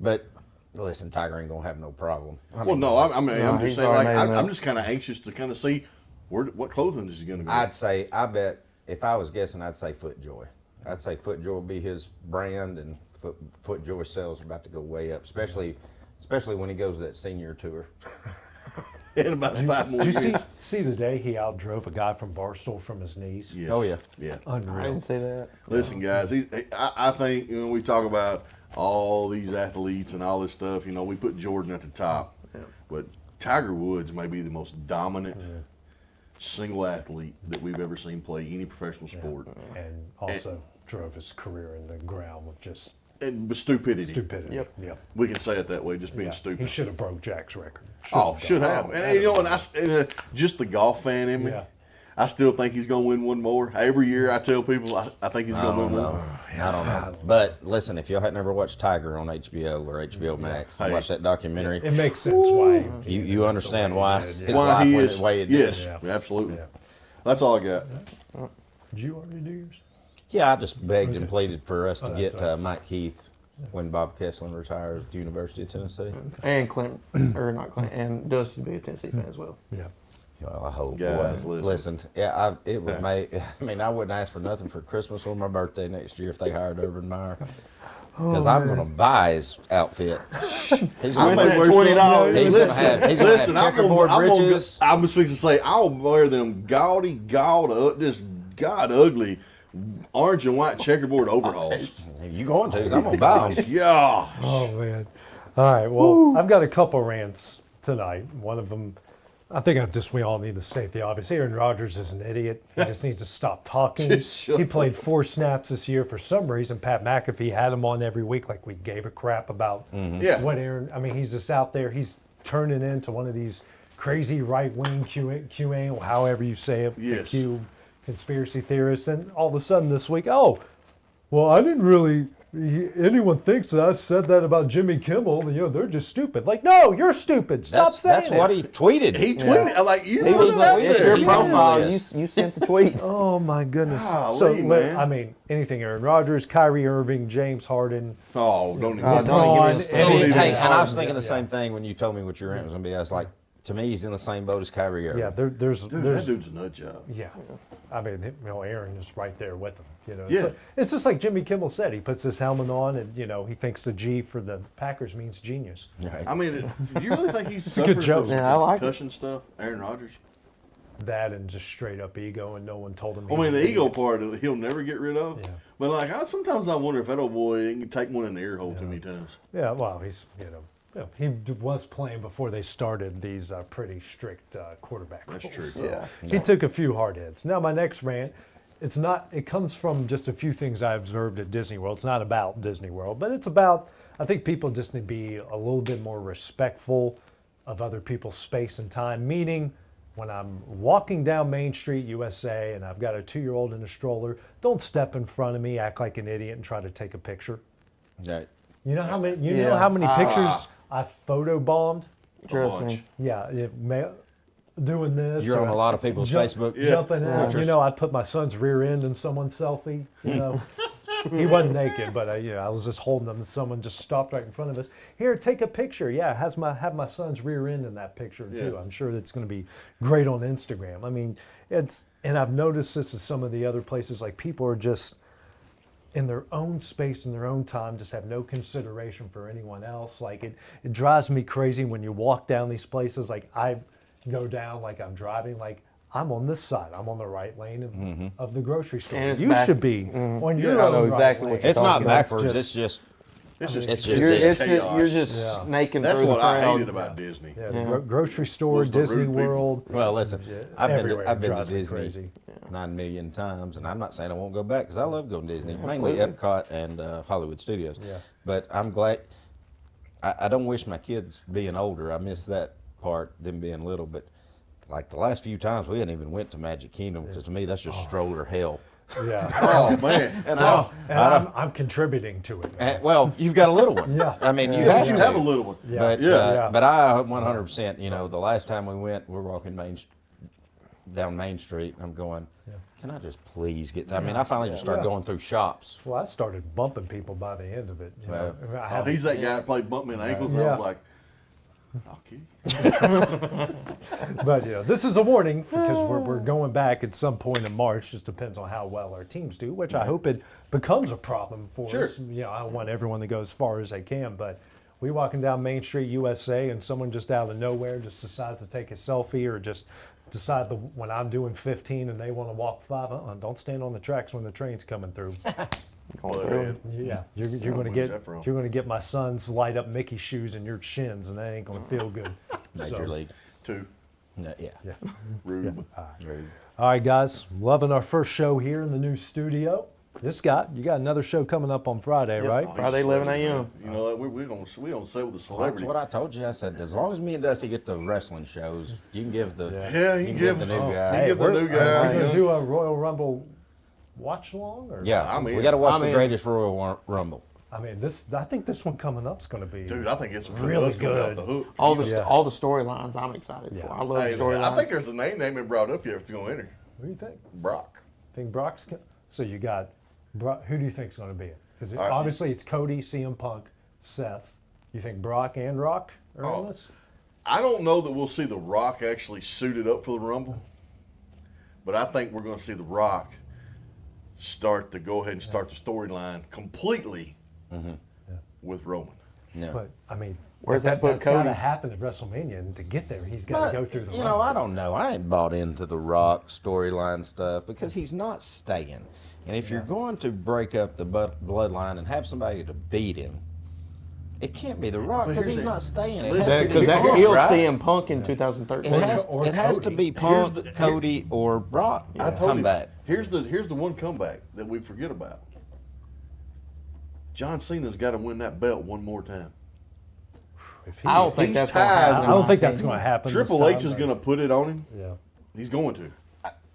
but listen, Tiger ain't going to have no problem. I'm just saying, like, I'm just kind of anxious to kind of see what clothing is he going to go. I bet if I was guessing, I'd say FootJoy. I'd say FootJoy will be his brand, and FootJoy sales are about to go way up, especially when he goes that senior tour. In about 5 more Did you years. see today he outdrove a guy from Barstool from his knees? Yes. Oh, yeah. Yeah. Unreal. I didn't see that. Listen, guys, I think we talk about all these athletes and all this stuff. We put Jordan at the top, but Tiger Woods may be the most dominant single athlete that we've ever seen play any professional sport. And also drove his career in the ground with just And stupidity. stupidity. Yep. Yeah. We can say it that way, just being Yeah. stupid. He should have broke Jack's record. Should have. And just the golf fan in me. Yeah. I still think he's going to win one more. Every year I tell people I think he's I going to don't win know. one. I don't know. But listen, if y'all had never watched Tiger on HBO or HBO Max, Hey. watch that documentary. It makes sense why. You understand why his Why life he went is. the way it Yes, did. absolutely. Yeah. That's all I got. Did you already do yours? Yeah, I just begged and pleaded for us to Oh, get that's right. Mike Heath when Bob Kesslin retires at the University of Tennessee. And Clint, or not Clint, and Dusty be a Tennessee fan as well. Yeah. Well, I hope. Guys, boy. listen. Yeah, it would make. I mean, I wouldn't ask for nothing for Christmas or my birthday next year if they hired Urban Meyer, because I'm going to buy his outfit. He's I going may to wear $20. some- He's going to have. He's going to have checkerboard britches. I was fixing to say I'll wear them gaudy, just god ugly orange and white checkerboard overalls. You going to? 'Cause I'm going to buy them. Yeah. Oh man! All right. Well, I've got a couple rants tonight. One of them, I think we all need to state the obvious. Aaron Rodgers is an idiot. He just needs to stop talking. Just shut He played 4 snaps this year. For some reason, Pat McAfee had him on every week, like we gave a crap about Yeah. what Aaron. I mean, he's just out there. He's turning into one of these crazy right-wing QA, or however you say it, the Yes. Q conspiracy theorists. And all of a sudden this week, I didn't really. Anyone thinks that I said that about Jimmy Kimmel, they're just stupid. Like, no, you're stupid. Stop saying That's it. what he tweeted. He tweeted. I'm like, you He was like, He's it's your on the profile. list. You sent the tweet. Oh my goodness. Golly, man. I mean, anything Aaron Rodgers, Kyrie Irving, James Harden. Oh, don't even. don't LeBron, even get me And started. hey, and I was thinking the same thing when you told me what your rant was going to be. I was like, to me, he's in the same boat as Kyrie Irving. Yeah, there's Dude, that dude's a nut job. yeah. I mean, Aaron is right there with him. Yeah. It's just like Jimmy Kimmel said. He puts his helmet on, and he thinks the G for the Packers means genius. Right. I mean, do you really think he's It's a good suffering joke. from Yeah, I like it. concussion stuff, Aaron Rodgers? That and just straight up ego, and no one told him. I mean, the ego part of it, he'll never get rid of. Yeah. But like, sometimes I wonder if that old boy can take one in the ear hole too many times. Yeah, well, he's he was playing before they started these pretty strict quarterback That's rules. true. So Yeah. he took a few hard hits. Now my next rant, it comes from just a few things I observed at Disney World. It's not about Disney World, but it's about, I think people just need to be a little bit more respectful of other people's space and time, meaning when I'm walking down Main Street, USA, and I've got a 2-year-old in a stroller, don't step in front of me, act like an idiot, and try to take a picture. Right. You know how many? You Yeah. know how many pictures I photobombed? Trust me. Yeah, doing this. You're on or a lot of people's Facebook jumping out. pictures. I put my son's rear end in someone's selfie. He wasn't naked, but I was just holding him. And someone just stopped right in front of us. Here, take a picture. Yeah, have my son's rear end in that picture too. Yeah. I'm sure it's going to be great on Instagram. I mean, and I've noticed this at some of the other places. Like people are just in their own space, in their own time, just have no consideration for anyone else. Like it drives me crazy when you walk down these places. Like I go down, like I'm driving, like I'm on this side. I'm on the right lane of the grocery store. And it's You back- should be on Yeah, your I own know right exactly lane. what you're It's not talking about. backwards. It's just You're just snaking That's through what the I crowd. hated about Disney. Yeah, the grocery store, Was the Disney rude people. World. Well, listen, I've everywhere. been to Drives me Disney crazy. 9 million times, and I'm not saying I won't go back because I love going to Disney, mainly Epcot and Hollywood Studios. Yeah. But I'm glad. I don't wish my kids being older. I miss that part, them being little. But like the last few times, we hadn't even went to Magic Kingdom because to me that's just stroller hell. Yeah. Oh man. And I'm contributing to it. And, well, you've got a little one. Yeah. I mean, you Yeah, have you to. have a little one. Yeah. But Yeah. but I 100%. The last time we went, we're walking down Main Street. And I'm going. Can I just please get? I mean, I finally just started going through shops. Well, I started bumping people by the end of it. Well, I had- He's that guy that played bump me in the ankles, and I Yeah. was like, But this is a warning because we're going back at some point in March. Just depends on how well our teams do, which I hope it becomes a problem for us. I want everyone to go as far as they can, but we walking down Main Street, USA, and someone just out of nowhere just decides to take a selfie or just decide when I'm doing 15 and they want to walk 5, don't stand on the tracks when the train's coming through. Yeah, you're going to get my son's light up Mickey shoes in your shins, and that ain't going to feel good. Major League. 2. No, yeah. Rude. All right, guys, loving our first show here in the new studio. You got another show coming up on Friday, right? Friday, 11 a.m. You know, we don't say with the celebrity. That's what I told you. I said, as long as me and Dusty get the wrestling shows, you can give the you can give the new guy. You give the new guy. We're going to do a Royal Rumble watch along? Or? Yeah, we got to watch the greatest Royal Rumble. I mean, I think this one coming up is going to be. Dude, I think it's really good. Off the hook. All the storylines I'm excited for. I love the storylines. I think there's a name they haven't brought up yet. If it's going to enter. What do you think? Brock. Think Brock's? So you got. Who do you think is going to be it? Because obviously it's Cody, CM Punk, Seth. You think Brock and Rock are in this? I don't know that we'll see The Rock actually suited up for the Rumble, but I think we're going to see The Rock go ahead and start the storyline completely with Roman. Yeah. But I mean, where's that put Cody? That's got to happen at WrestleMania, and to get there, he's got to go through the. Rumble. I don't know. I ain't bought into the Rock storyline stuff because he's not staying. And if you're going to break up the bloodline and have somebody to beat him, it can't be The Rock because he's not staying. Because that killed CM Punk in 2013. It has to be Punk, Cody, or Brock. I told you. Back. Here's the one comeback that we forget about. John Cena's got to win that belt one more time. I don't think that's going to happen. I don't think that's going to happen. Triple H is going to put it on him. Yeah, he's going to.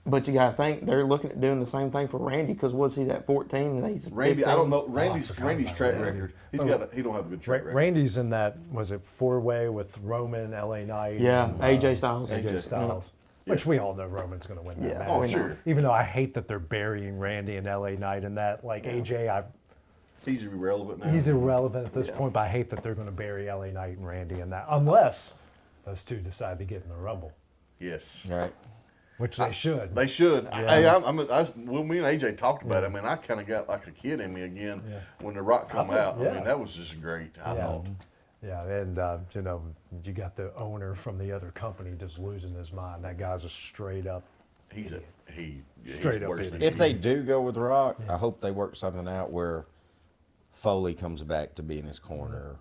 But you got to think they're looking at doing the same thing for Randy because was he at 14 and he's 15? Randy, I don't know Randy's track record. He don't have a good track record. Randy's in that four-way with Roman, LA Knight. Yeah, and, AJ Styles. AJ Styles. Which we all know Roman's going to win that match. Oh, sure. Even though I hate that they're burying Randy and LA Knight in that. Like AJ, he's irrelevant now. He's irrelevant at this point, but I hate that they're going to bury LA Knight and Randy in that, unless those two decide to get in the Rumble. Yes. Right. Which they should. They should. Yeah. When me and AJ talked about it, I mean, I kind of got like a kid in me again when The Rock come out. I mean, that was just great, I thought. Yeah, and you got the owner from the other company just losing his mind. That guy's a straight up. He's straight up worse idiot. If they do go with Rock, I hope they work something out where Foley comes back to be in his corner.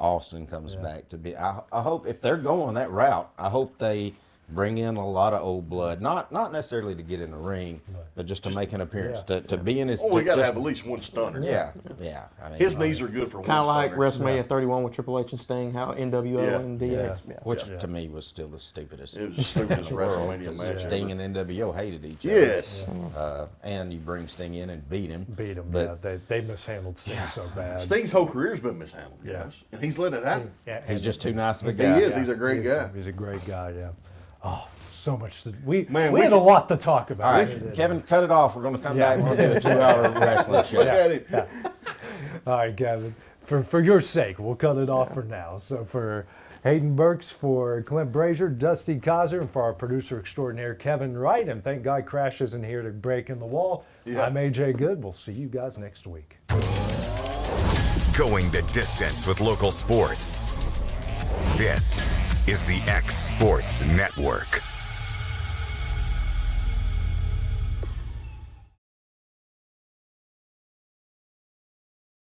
Austin comes back to be. I hope if they're going that route, I hope they bring in a lot of old blood, not necessarily to get in the ring, but just to make an appearance, to be in his. Oh, we got to have at least one stunner. Yeah. I mean, his knees are good for one. Kind of like stunner. WrestleMania 31 with Triple H and Sting, how NWO and DX. Yeah. Which to me was still the stupidest. It was the stupidest WrestleMania match. Sting and NWO hated each other. Yes. And you bring Sting in and beat him. But they mishandled Sting so bad. Sting's whole career's been mishandled. Yes. And he's let it happen. He's just too nice of a guy. He is. He's a great guy. He's a great guy. Yeah. Oh, so much. We had a lot to talk about. All right, Kevin, cut it off. We're going to come back and we'll do a 2-hour wrestling show. Look at it. All right, Kevin. For your sake, we'll cut it off for now. So for Hayden Burks, for Clint Brazier, Dusty Kaiser, and for our producer extraordinaire, Kevin Wright, and thank God Crash isn't here to break in the wall. I'm AJ Good. We'll see you guys next week. Going the distance with local sports. This is the X Sports Network.